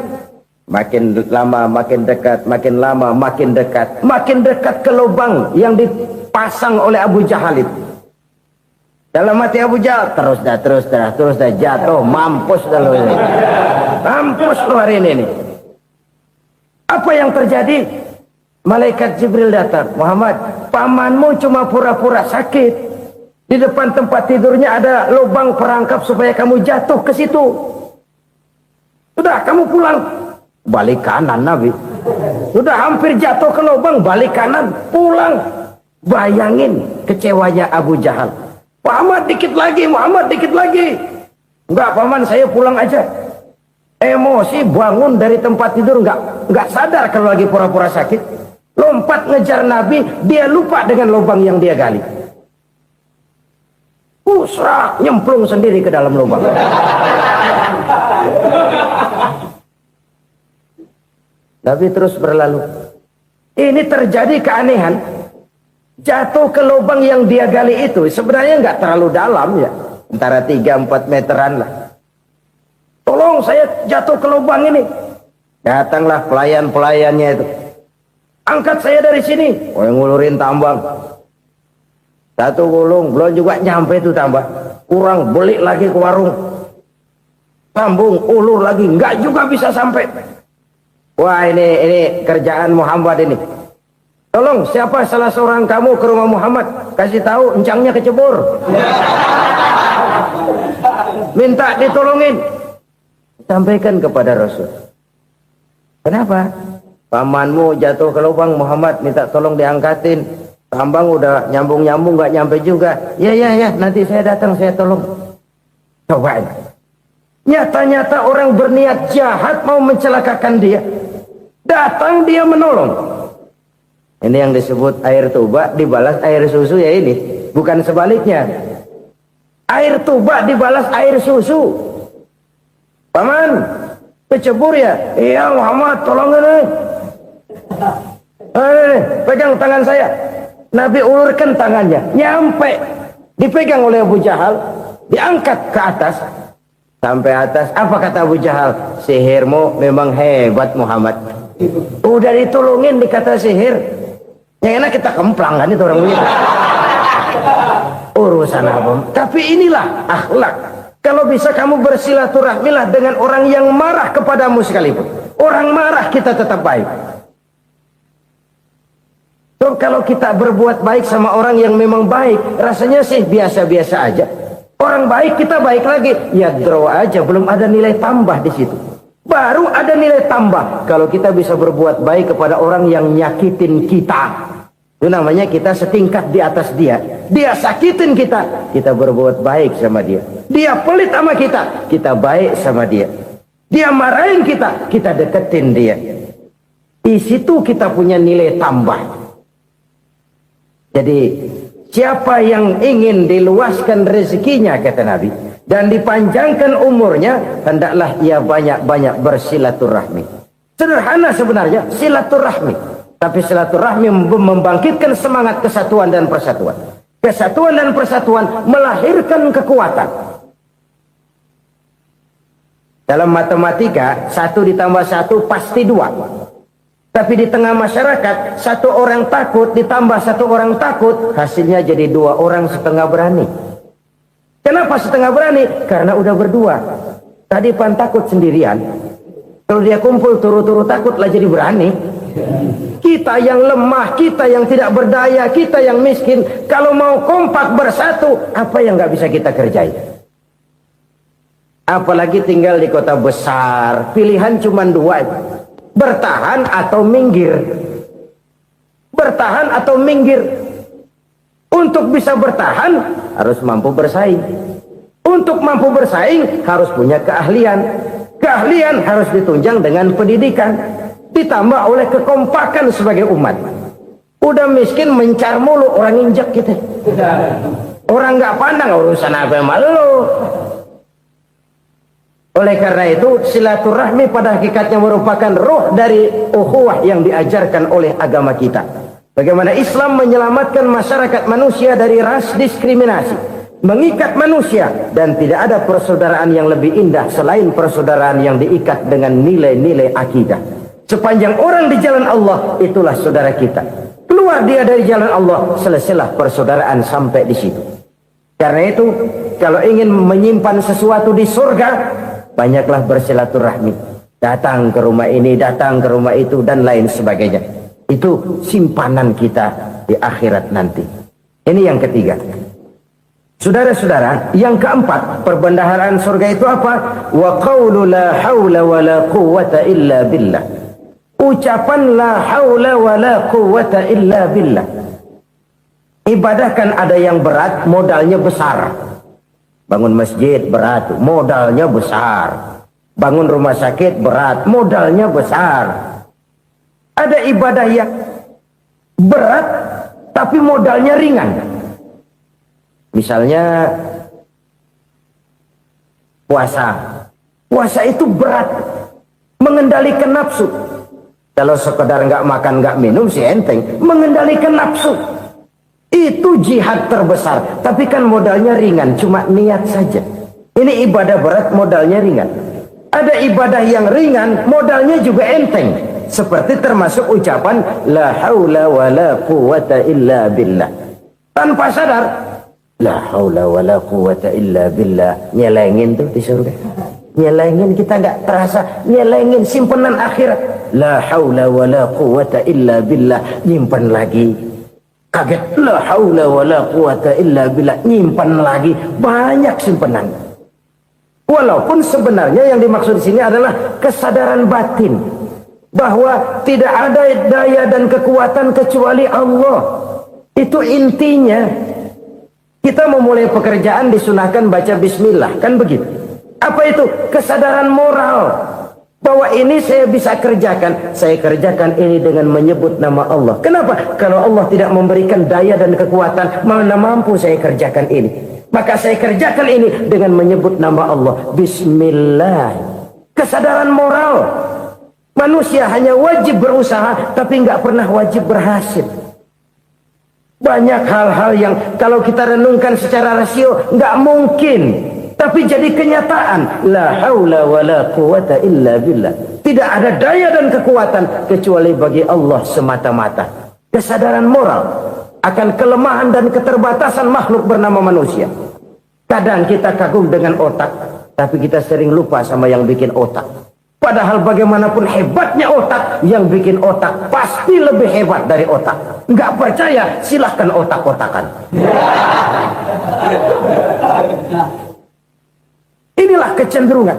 Makin lama makin dekat, makin lama makin dekat, makin dekat ke lubang yang dipasang oleh Abu Jahal itu. Dalam hati Abu Jahal, terus dah jatuh, mampus dah lo ini. Mampus lo hari ini. Apa yang terjadi? Malaikat Jibril datang. Muhammad, pamanmu cuma pura-pura sakit. Di depan tempat tidurnya ada lubang perangkap supaya kamu jatuh ke situ. Sudah, kamu pulang. Balik kanan Nabi. Sudah hampir jatuh ke lubang, balik kanan, pulang. Bayangin kecewanya Abu Jahal. Muhammad dikit lagi. Enggak paman, saya pulang aja. Emosi bangun dari tempat tidur, enggak sadar kalau lagi pura-pura sakit. Lompat ngejar Nabi, dia lupa dengan lubang yang dia gali. Pusrak, nyemplung sendiri ke dalam lubang. Nabi terus berlalu. Ini terjadi keanehan. Jatuh ke lubang yang dia gali itu sebenarnya nggak terlalu dalam ya, antara 3-4 meteran lah. Tolong saya jatuh ke lubang ini. Datanglah pelayan-pelayannya itu. Angkat saya dari sini. Oh, yang ngulurin tambang. Satu gulung, belum juga nyampe itu tambah. Kurang beli lagi ke warung. Sambung, ulur lagi, nggak juga bisa sampai. Wah, ini kerjaan Muhammad ini. Tolong, siapa salah seorang kamu ke rumah Muhammad, kasih tahu encangnya kecebur. Minta ditolongin. Sampaikan kepada Rasul. Kenapa? Pamanmu jatuh ke lubang, Muhammad minta tolong diangkatin. Tambang udah nyambung-nyambung nggak nyampe juga. Ya, nanti saya datang, saya tolong. Cobain. Nyata-nyata orang berniat jahat mau mencelakakan dia. Datang dia menolong. Ini yang disebut air tuba dibalas air susu ya ini. Bukan sebaliknya. Air tuba dibalas air susu. Paman, kecebur ya? Iya Muhammad, tolongin. Pegang tangan saya. Nabi ulurkan tangannya. Nyampe. Dipegang oleh Abu Jahal. Diangkat ke atas. Sampai atas. Apa kata Abu Jahal? Sihirmu memang hebat Muhammad. Udah ditolongin dikata sihir. Yang enak kita kemplang kan itu orang begitu. Urusan apa? Tapi inilah akhlak. Kalau bisa kamu bersilaturahmilah dengan orang yang marah kepadamu sekalipun. Orang marah kita tetap baik. So, kalau kita berbuat baik sama orang yang memang baik, rasanya sih biasa-biasa aja. Orang baik kita baik lagi. Ya draw aja, belum ada nilai tambah di situ. Baru ada nilai tambah kalau kita bisa berbuat baik kepada orang yang nyakitin kita. Itu namanya kita setingkat di atas dia. Dia sakitin kita, kita berbuat baik sama dia. Dia pelit sama kita, kita baik sama dia. Dia marahin kita, kita deketin dia. Di situ kita punya nilai tambah. Jadi siapa yang ingin diluaskan rezekinya kata Nabi dan dipanjangkan umurnya, hendaklah ia banyak-banyak bersilaturahmi. Sederhana sebenarnya silaturahmi. Tapi silaturahmi membangkitkan semangat kesatuan dan persatuan. Kesatuan dan persatuan melahirkan kekuatan. Dalam matematika, 1 ditambah 1 pasti 2. Tapi di tengah masyarakat, 1 orang takut ditambah 1 orang takut, hasilnya jadi 2 orang setengah berani. Kenapa setengah berani? Karena udah berdua. Tadi pan takut sendirian. Kalau dia kumpul turu-turu takut lah jadi berani. Kita yang lemah, kita yang tidak berdaya, kita yang miskin, kalau mau kompak bersatu, apa yang nggak bisa kita kerjain? Apalagi tinggal di kota besar, pilihan cuma 2, bertahan atau minggir. Bertahan atau minggir. Untuk bisa bertahan harus mampu bersaing. Untuk mampu bersaing harus punya keahlian. Keahlian harus ditunjang dengan pendidikan. Ditambah oleh kekompakan sebagai umat. Udah miskin mencar mulu, orang injek kita. Orang nggak pandang urusan apa malu. Oleh karena itu silaturahmi pada hakikatnya merupakan roh dari ukhuwah yang diajarkan oleh agama kita. Bagaimana Islam menyelamatkan masyarakat manusia dari ras diskriminasi, mengikat manusia, dan tidak ada persaudaraan yang lebih indah selain persaudaraan yang diikat dengan nilai-nilai akidah. Sepanjang orang di jalan Allah, itulah saudara kita. Keluar dia dari jalan Allah, selesailah persaudaraan sampai di situ. Karena itu, kalau ingin menyimpan sesuatu di surga, banyaklah bersilaturahmi. Datang ke rumah ini, datang ke rumah itu, dan lain sebagainya. Itu simpanan kita di akhirat nanti. Ini yang ketiga. Saudara-saudara, yang keempat, perbendaharaan surga itu apa? Wa qawlu la hawla wa la quwwata illa billah. Ucapan la haula wa la quwwata illa billah. Ibadah kan ada yang berat, modalnya besar. Bangun masjid berat, modalnya besar. Bangun rumah sakit berat, modalnya besar. Ada ibadah yang berat, tapi modalnya ringan. Misalnya puasa. Puasa itu berat, mengendalikan nafsu. Kalau sekedar nggak makan nggak minum sih enteng. Mengendalikan nafsu itu jihad terbesar. Tapi kan modalnya ringan, cuma niat saja. Ini ibadah berat, modalnya ringan. Ada ibadah yang ringan, modalnya juga enteng. Seperti termasuk ucapan la haula wala quwata illa billah. Tanpa sadar, la haula wala quwata illa billah. Nyelengin tuh di surga. Nyelengin, kita nggak terasa. Nyelengin simpenan akhirat. La haula wala quwata illa billah. Nyimpan lagi. Kaget. La haula wala quwata illa billah. Nyimpan lagi. Banyak simpenan. Walaupun sebenarnya yang dimaksud di sini adalah kesadaran batin. Bahwa tidak ada daya dan kekuatan kecuali Allah. Itu intinya. Kita memulai pekerjaan disunahkan baca bismillah. Kan begitu. Apa itu? Kesadaran moral. Bahwa ini saya bisa kerjakan. Saya kerjakan ini dengan menyebut nama Allah. Kenapa? Kalau Allah tidak memberikan daya dan kekuatan, mana mampu saya kerjakan ini. Maka saya kerjakan ini dengan menyebut nama Allah. Bismillah. Kesadaran moral. Manusia hanya wajib berusaha, tapi nggak pernah wajib berhasil. Banyak hal-hal yang kalau kita renungkan secara rasio, nggak mungkin. Tapi jadi kenyataan. La haula wa la quwata illa billah. Tidak ada daya dan kekuatan kecuali bagi Allah semata-mata. Kesadaran moral akan kelemahan dan keterbatasan makhluk bernama manusia. Kadang kita kagum dengan otak, tapi kita sering lupa sama yang bikin otak. Padahal bagaimanapun hebatnya otak, yang bikin otak pasti lebih hebat dari otak. Nggak percaya? Silahkan otak-otakan. Inilah kecenderungan.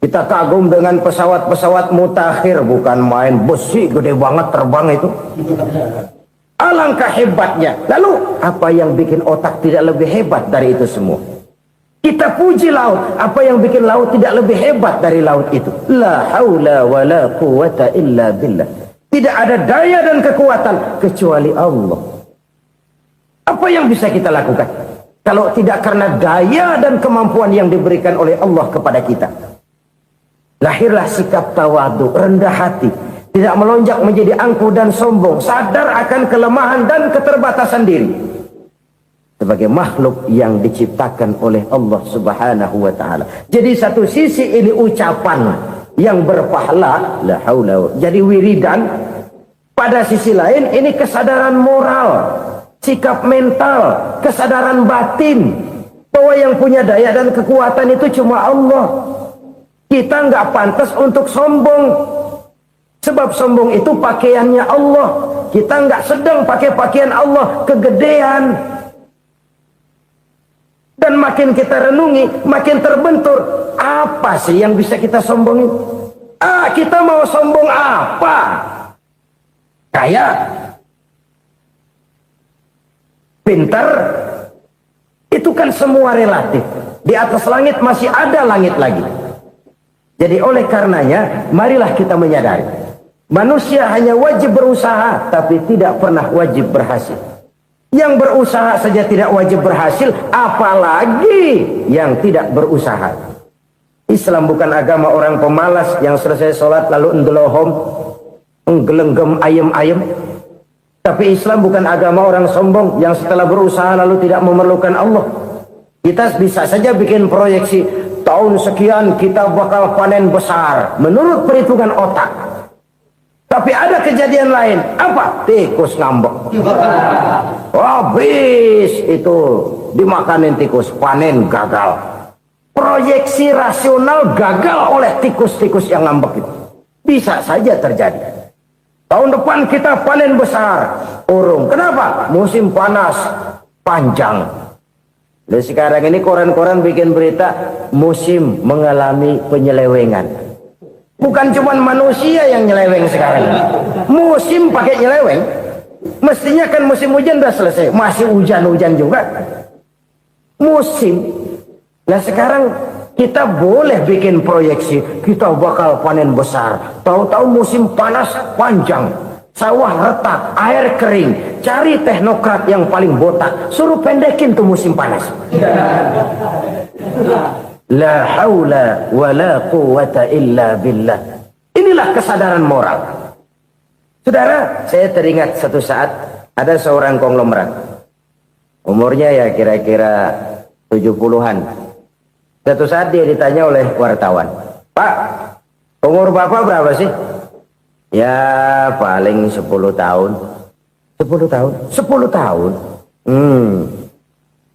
Kita kagum dengan pesawat-pesawat mutakhir, bukan main, besi gede banget terbang itu. Alangkah hebatnya. Lalu apa yang bikin otak tidak lebih hebat dari itu semua? Kita puji laut. Apa yang bikin laut tidak lebih hebat dari laut itu? La haula wa la quwata illa billah. Tidak ada daya dan kekuatan kecuali Allah. Apa yang bisa kita lakukan kalau tidak karena daya dan kemampuan yang diberikan oleh Allah kepada kita? Lahirlah sikap tawadu, rendah hati, tidak melonjak menjadi angkuh dan sombong, sadar akan kelemahan dan keterbatasan diri sebagai makhluk yang diciptakan oleh Allah Subhanahu wa taala. Jadi satu sisi ini ucapan yang berpahala, la haula, jadi wiridan. Pada sisi lain ini kesadaran moral, sikap mental, kesadaran batin bahwa yang punya daya dan kekuatan itu cuma Allah. Kita nggak pantas untuk sombong, sebab sombong itu pakaiannya Allah. Kita nggak sedang pakai pakaian Allah, kegedean. Dan makin kita renungi, makin terbentur. Apa sih yang bisa kita sombongin? Kita mau sombong apa? Kaya, pintar, itu kan semua relatif. Di atas langit masih ada langit lagi. Jadi oleh karenanya, marilah kita menyadari, manusia hanya wajib berusaha, tapi tidak pernah wajib berhasil. Yang berusaha saja tidak wajib berhasil, apalagi yang tidak berusaha. Islam bukan agama orang pemalas yang selesai sholat lalu endelohom, nggelenggem ayem-ayem. Tapi Islam bukan agama orang sombong yang setelah berusaha lalu tidak memerlukan Allah. Kita bisa saja bikin proyeksi, tahun sekian kita bakal panen besar menurut perhitungan otak. Tapi ada kejadian lain. Apa? Tikus ngambek. Habis itu dimakanin tikus, panen gagal. Proyeksi rasional gagal oleh tikus-tikus yang ngambek itu. Bisa saja terjadi. Tahun depan kita panen besar, urung. Kenapa? Musim panas panjang. Dan sekarang ini koran-koran bikin berita musim mengalami penyelewengan. Bukan cuma manusia yang nyeleweng sekarang. Musim pakai nyeleweng. Mestinya kan musim hujan udah selesai, masih hujan-hujan juga. Musim. Nah sekarang kita boleh bikin proyeksi, kita bakal panen besar. Tahu-tahu musim panas panjang, sawah retak, air kering. Cari teknokrat yang paling botak, suruh pendekin tuh musim panas. La haula wa la quwata illa billah. Inilah inilah kesadaran moral. Saudara, saya teringat satu saat ada seorang konglomerat. Umurnya ya kira-kira 70-an. Satu saat dia ditanya oleh wartawan, "Pak, umur Bapak berapa sih?" "Ya paling 10 tahun." 10 tahun? 10 tahun?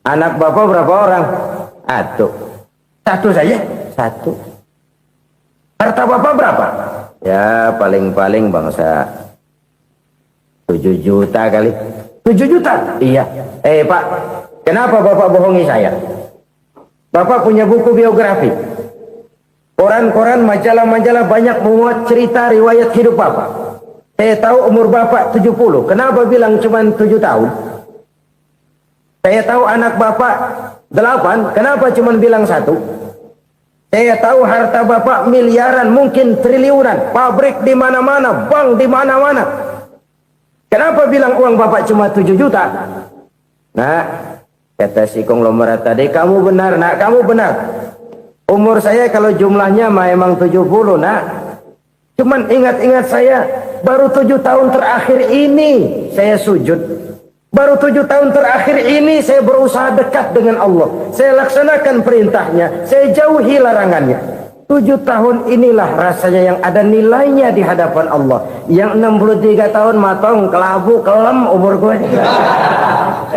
Anak Bapak berapa orang? Satu saja? Satu. Harta Bapak berapa? Ya paling-paling bangsa 7 juta kali. 7 juta? Iya. Pak, kenapa Bapak bohongi saya? Bapak punya buku biografi. Koran-koran, majalah-majalah banyak memuat cerita riwayat hidup Bapak. Saya tahu umur Bapak 70. Kenapa bilang cuma 7 tahun? Saya tahu anak Bapak 8. Kenapa cuma bilang 1? Saya tahu harta Bapak miliaran, mungkin triliunan. Pabrik di mana-mana, bank di mana-mana. Kenapa bilang uang Bapak cuma 7 juta? Nah, kata si konglomerat tadi, "Kamu benar, nak, kamu benar. Umur saya kalau jumlahnya memang 70, nak. Cuman ingat-ingat saya, baru 7 tahun terakhir ini saya sujud. Baru 7 tahun terakhir ini saya berusaha dekat dengan Allah. Saya laksanakan perintahnya, saya jauhi larangannya. 7 tahun inilah rasanya yang ada nilainya di hadapan Allah. Yang 63 tahun matong, kelabu, kelem umur gue.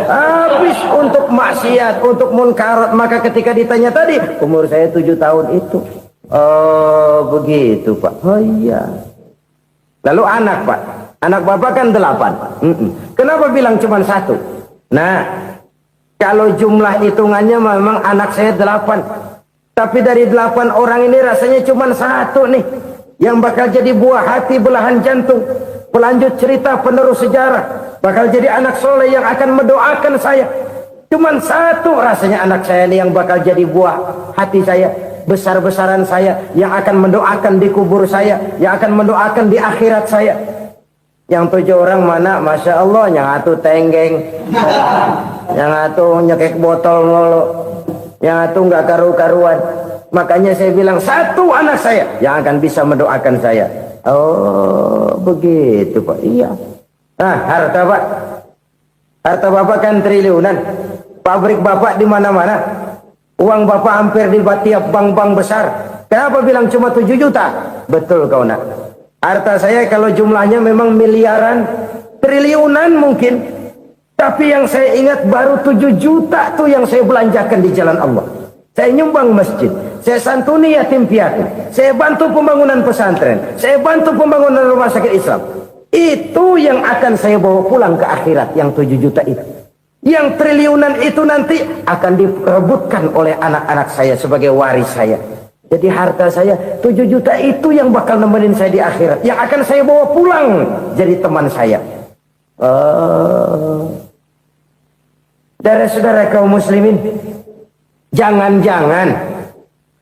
Habis untuk maksiat, untuk munkarat. Maka ketika ditanya tadi, umur saya 7 tahun itu. Oh begitu Pak. Oh iya. Lalu anak Pak. Anak Bapak kan 8. Kenapa bilang cuma 1? Nah, kalau jumlah hitungannya memang anak saya 8. Tapi dari 8 orang ini rasanya cuma 1 nih. Yang bakal jadi buah hati, belahan jantung. Pelanjut cerita, penerus sejarah. Bakal jadi anak soleh yang akan mendoakan saya. Cuma 1 rasanya anak saya ini yang bakal jadi buah hati saya. Besar-besaran saya. Yang akan mendoakan di kubur saya. Yang akan mendoakan di akhirat saya. Yang 7 orang mana? Masya Allah. Yang 1 tenggeng. Yang 1 nyekek botol mulu. Yang 1 nggak karu-karuan. Makanya saya bilang 1 anak saya yang akan bisa mendoakan saya. Oh begitu Pak. Iya. Nah harta Pak. Harta Bapak kan triliunan. Pabrik Bapak di mana-mana. Uang Bapak hampir di tiap bank-bank besar. Kenapa bilang cuma 7 juta? Betul kau nak. Harta saya kalau jumlahnya memang miliaran, triliunan mungkin. Tapi yang saya ingat baru 7 juta tuh yang saya belanjakan di jalan Allah. Saya nyumbang masjid, saya santuni yatim piatu, saya bantu pembangunan pesantren, saya bantu pembangunan rumah sakit Islam. Itu yang akan saya bawa pulang ke akhirat, yang 7 juta itu. Yang triliunan itu nanti akan diperebutkan oleh anak-anak saya sebagai waris saya. Jadi harta saya 7 juta itu yang bakal nemenin saya di akhirat, yang akan saya bawa pulang jadi teman saya. Saudara-saudara kaum muslimin, jangan-jangan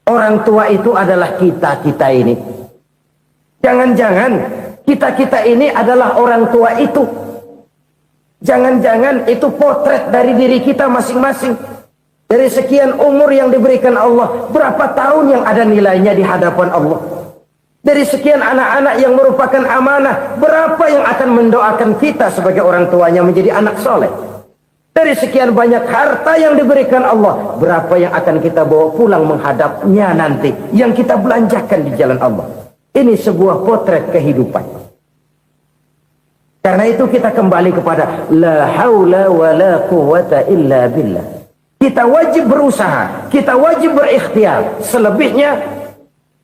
orang tua itu adalah kita-kita ini. Jangan-jangan kita-kita ini adalah orang tua itu. Jangan-jangan itu potret dari diri kita masing-masing. Dari sekian umur yang diberikan Allah, berapa tahun yang ada nilainya di hadapan Allah? Dari sekian anak-anak yang merupakan amanah, berapa yang akan mendoakan kita sebagai orang tuanya menjadi anak soleh? Dari sekian banyak harta yang diberikan Allah, berapa yang akan kita bawa pulang menghadapnya nanti, yang kita belanjakan di jalan Allah? Ini sebuah potret kehidupan. Karena itu kita kembali kepada la haula wa la quwwata illa billah. Kita wajib berusaha, kita wajib berikhtiar. Selebihnya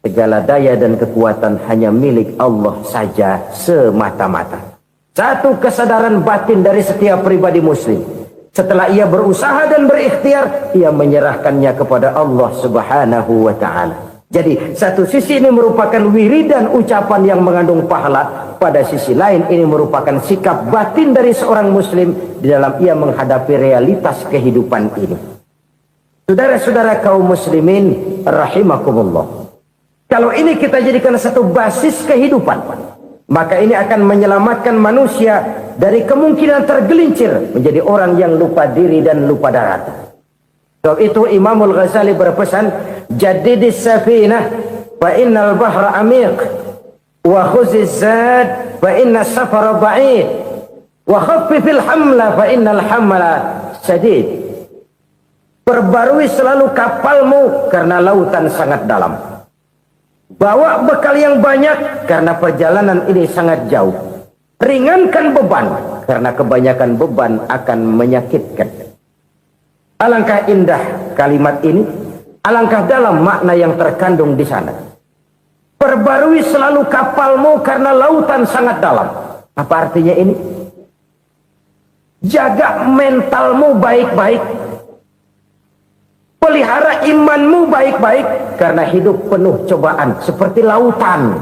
segala daya dan kekuatan hanya milik Allah saja semata-mata. Satu kesadaran batin dari setiap pribadi muslim. Setelah ia berusaha dan berikhtiar, ia menyerahkannya kepada Allah Subhanahu wa ta'ala. Jadi satu sisi ini merupakan wiridan ucapan yang mengandung pahala. Pada sisi lain ini merupakan sikap batin dari seorang muslim di dalam ia menghadapi realitas kehidupan ini. Saudara-saudara kaum muslimin rahimakumullah. Kalau ini kita jadikan satu basis kehidupan, maka ini akan menyelamatkan manusia dari kemungkinan tergelincir menjadi orang yang lupa diri dan lupa darat. Sebab itu Imamul Ghazali berpesan, Jadidis safinah fa innal bahra amiq. wa khuziz zad fa inna safara ba'id wa khaffifil hamla fa innal hamla sadid. Perbarui selalu kapalmu karena lautan sangat dalam. Bawa bekal yang banyak karena perjalanan ini sangat jauh. Ringankan beban karena kebanyakan beban akan menyakitkan. Alangkah indah kalimat ini, alangkah dalam makna yang terkandung di sana. Perbarui selalu kapalmu karena lautan sangat dalam. Apa artinya ini? Jaga mentalmu baik-baik. Pelihara imanmu baik-baik karena hidup penuh cobaan seperti lautan.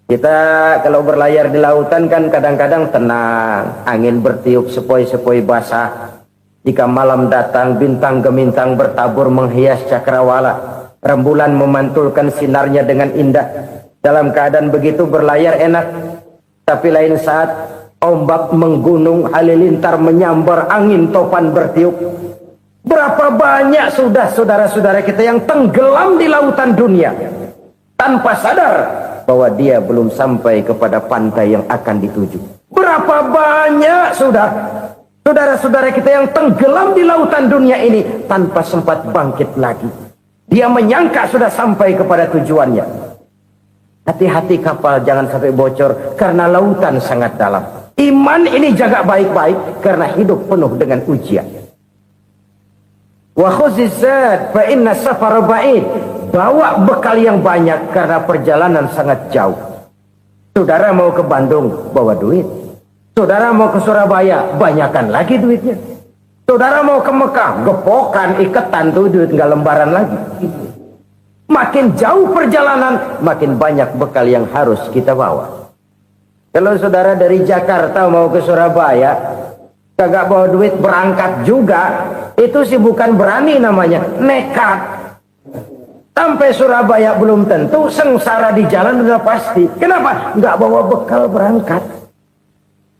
Kita kalau berlayar di lautan kan kadang-kadang tenang, angin bertiup sepoi-sepoi basah. Jika malam datang bintang gemintang bertabur menghias cakrawala, rembulan memantulkan sinarnya dengan indah. Dalam keadaan begitu berlayar enak, tapi lain saat ombak menggunung, halilintar menyambar, angin topan bertiup. Berapa banyak sudah saudara-saudara kita yang tenggelam di lautan dunia tanpa sadar bahwa dia belum sampai kepada pantai yang akan dituju. Berapa banyak sudah saudara-saudara kita yang tenggelam di lautan dunia ini tanpa sempat bangkit lagi. Dia menyangka sudah sampai kepada tujuannya. Hati-hati kapal jangan sampai bocor karena lautan sangat dalam. Iman ini jaga baik-baik karena hidup penuh dengan ujian. Wa khuziz zad fa inna safara ba'id. Bawa bekal yang banyak karena perjalanan sangat jauh. Saudara mau ke Bandung, bawa duit. Saudara mau ke Surabaya, banyakan lagi duitnya. Saudara mau ke Mekah, gepokan, iketan tuh duit nggak lembaran lagi. Makin jauh perjalanan, makin banyak bekal yang harus kita bawa. Kalau saudara dari Jakarta mau ke Surabaya, kagak bawa duit berangkat juga, itu sih bukan berani namanya, nekat. Sampai Surabaya belum tentu, sengsara di jalan udah pasti. Kenapa? Nggak bawa bekal berangkat.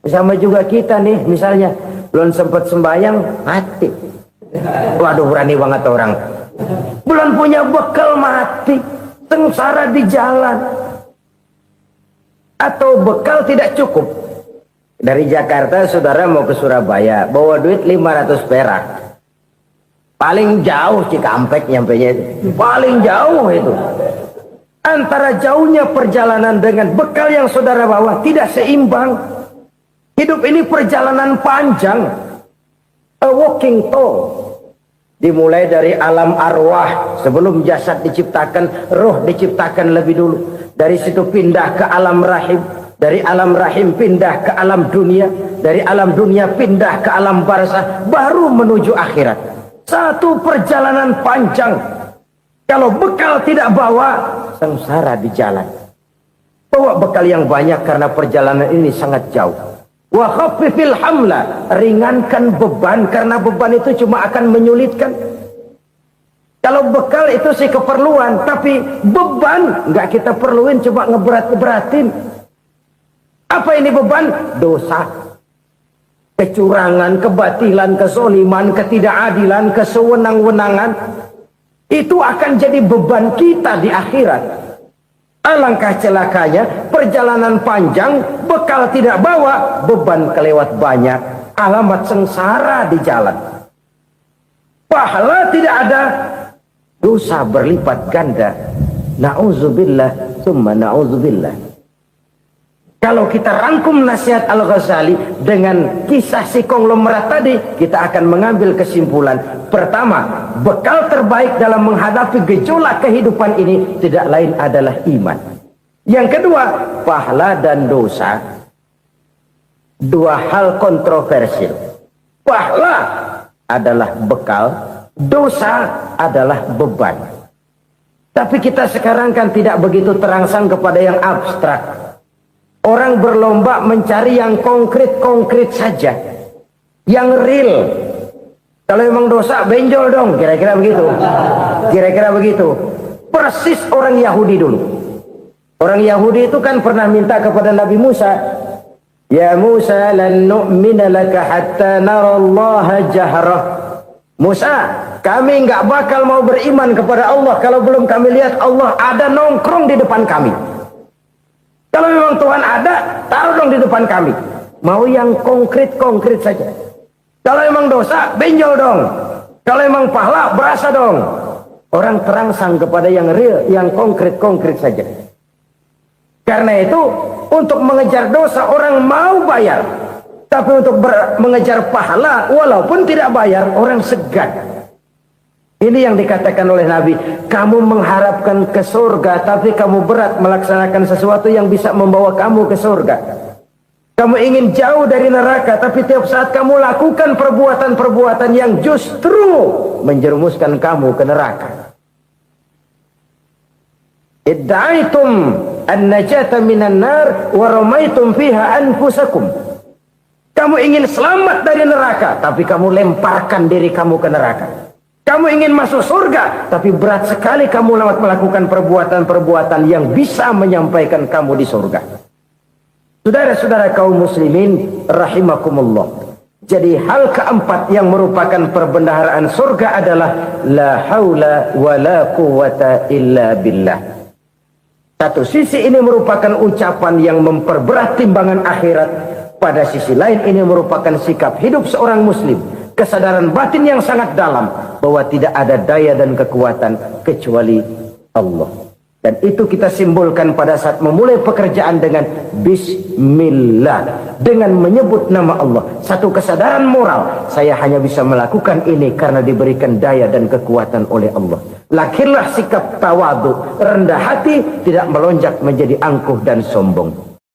Sama juga kita nih, misalnya belum sempat sembahyang, mati. Waduh, berani banget orang. Belum punya bekal, mati. Sengsara di jalan. Atau bekal tidak cukup. Dari Jakarta saudara mau ke Surabaya, bawa duit 500 perak. Paling jauh Cikampek nyampenya itu. Paling jauh itu. Antara jauhnya perjalanan dengan bekal yang saudara bawa tidak seimbang. Hidup ini perjalanan panjang. A walking tour. Dimulai dari alam arwah. Sebelum jasad diciptakan, roh diciptakan lebih dulu. Dari situ pindah ke alam rahim. Dari alam rahim pindah ke alam dunia. Dari alam dunia pindah ke alam barzah. Baru menuju akhirat. Satu perjalanan panjang. Kalau bekal tidak bawa, sengsara di jalan. Bawa bekal yang banyak karena perjalanan ini sangat jauh. Wa khaffifil hamla, ringankan beban karena beban itu cuma akan menyulitkan. Kalau bekal itu sih keperluan, tapi beban nggak kita perluin, cuma ngeberat-beratin. Apa ini beban? Dosa. Kecurangan, kebatilan, kezoliman, ketidakadilan, kesewenang-wenangan. Itu akan jadi beban kita di akhirat. Alangkah celakanya, perjalanan panjang, bekal tidak bawa, beban kelewat banyak, alamat sengsara di jalan. Pahala tidak ada, dosa berlipat ganda. Na'udzubillah, summa na'udzubillah. Kalau kita rangkum nasihat Al-Ghazali dengan kisah si konglomerat tadi, kita akan mengambil kesimpulan. Pertama, bekal terbaik dalam menghadapi gejolak kehidupan ini tidak lain adalah iman. Yang kedua, pahala dan dosa. Dua hal kontroversial. Pahala adalah bekal, dosa adalah beban. Tapi kita sekarang kan tidak begitu terangsang kepada yang abstrak. Orang berlomba mencari yang konkret-konkret saja. Yang real. Kalau memang dosa, benjol dong. Kira-kira begitu. Kira-kira begitu. Persis orang Yahudi dulu. Orang Yahudi itu kan pernah minta kepada Nabi Musa. Ya Musa, lan nu'mina laka hatta narallaha jahrah. Musa, kami nggak bakal mau beriman kepada Allah kalau belum kami lihat Allah ada nongkrong di depan kami. Kalau memang Tuhan ada, taruh dong di depan kami. Mau yang konkret-konkret saja. Kalau memang dosa, benjol dong. Kalau memang pahala, berasa dong. Orang terangsang kepada yang real, yang konkret-konkret saja. Karena itu, untuk mengejar dosa orang mau bayar. Tapi untuk mengejar pahala, walaupun tidak bayar, orang segan. Ini yang dikatakan oleh Nabi, kamu mengharapkan ke surga, tapi kamu berat melaksanakan sesuatu yang bisa membawa kamu ke surga. Kamu ingin jauh dari neraka, tapi tiap saat kamu lakukan perbuatan-perbuatan yang justru menjerumuskan kamu ke neraka. Idda'aitum an-najata minan nar wa ramaitum fiha anfusakum. Kamu ingin selamat dari neraka, tapi kamu lemparkan diri kamu ke neraka. Kamu ingin masuk surga, tapi berat sekali kamu melakukan perbuatan-perbuatan yang bisa menyampaikan kamu di surga. Saudara-saudara kaum muslimin rahimakumullah. Jadi hal keempat yang merupakan perbendaharaan surga adalah la haula wa la quwwata illa billah. Satu sisi ini merupakan ucapan yang memperberat timbangan akhirat. Pada sisi lain ini merupakan sikap hidup seorang muslim. Kesadaran batin yang sangat dalam bahwa tidak ada daya dan kekuatan kecuali Allah. Dan itu kita simbolkan pada saat memulai pekerjaan dengan Bismillah, dengan menyebut nama Allah. Satu kesadaran moral, saya hanya bisa melakukan ini karena diberikan daya dan kekuatan oleh Allah. Lahirlah sikap tawadu, rendah hati, tidak melonjak menjadi angkuh dan sombong.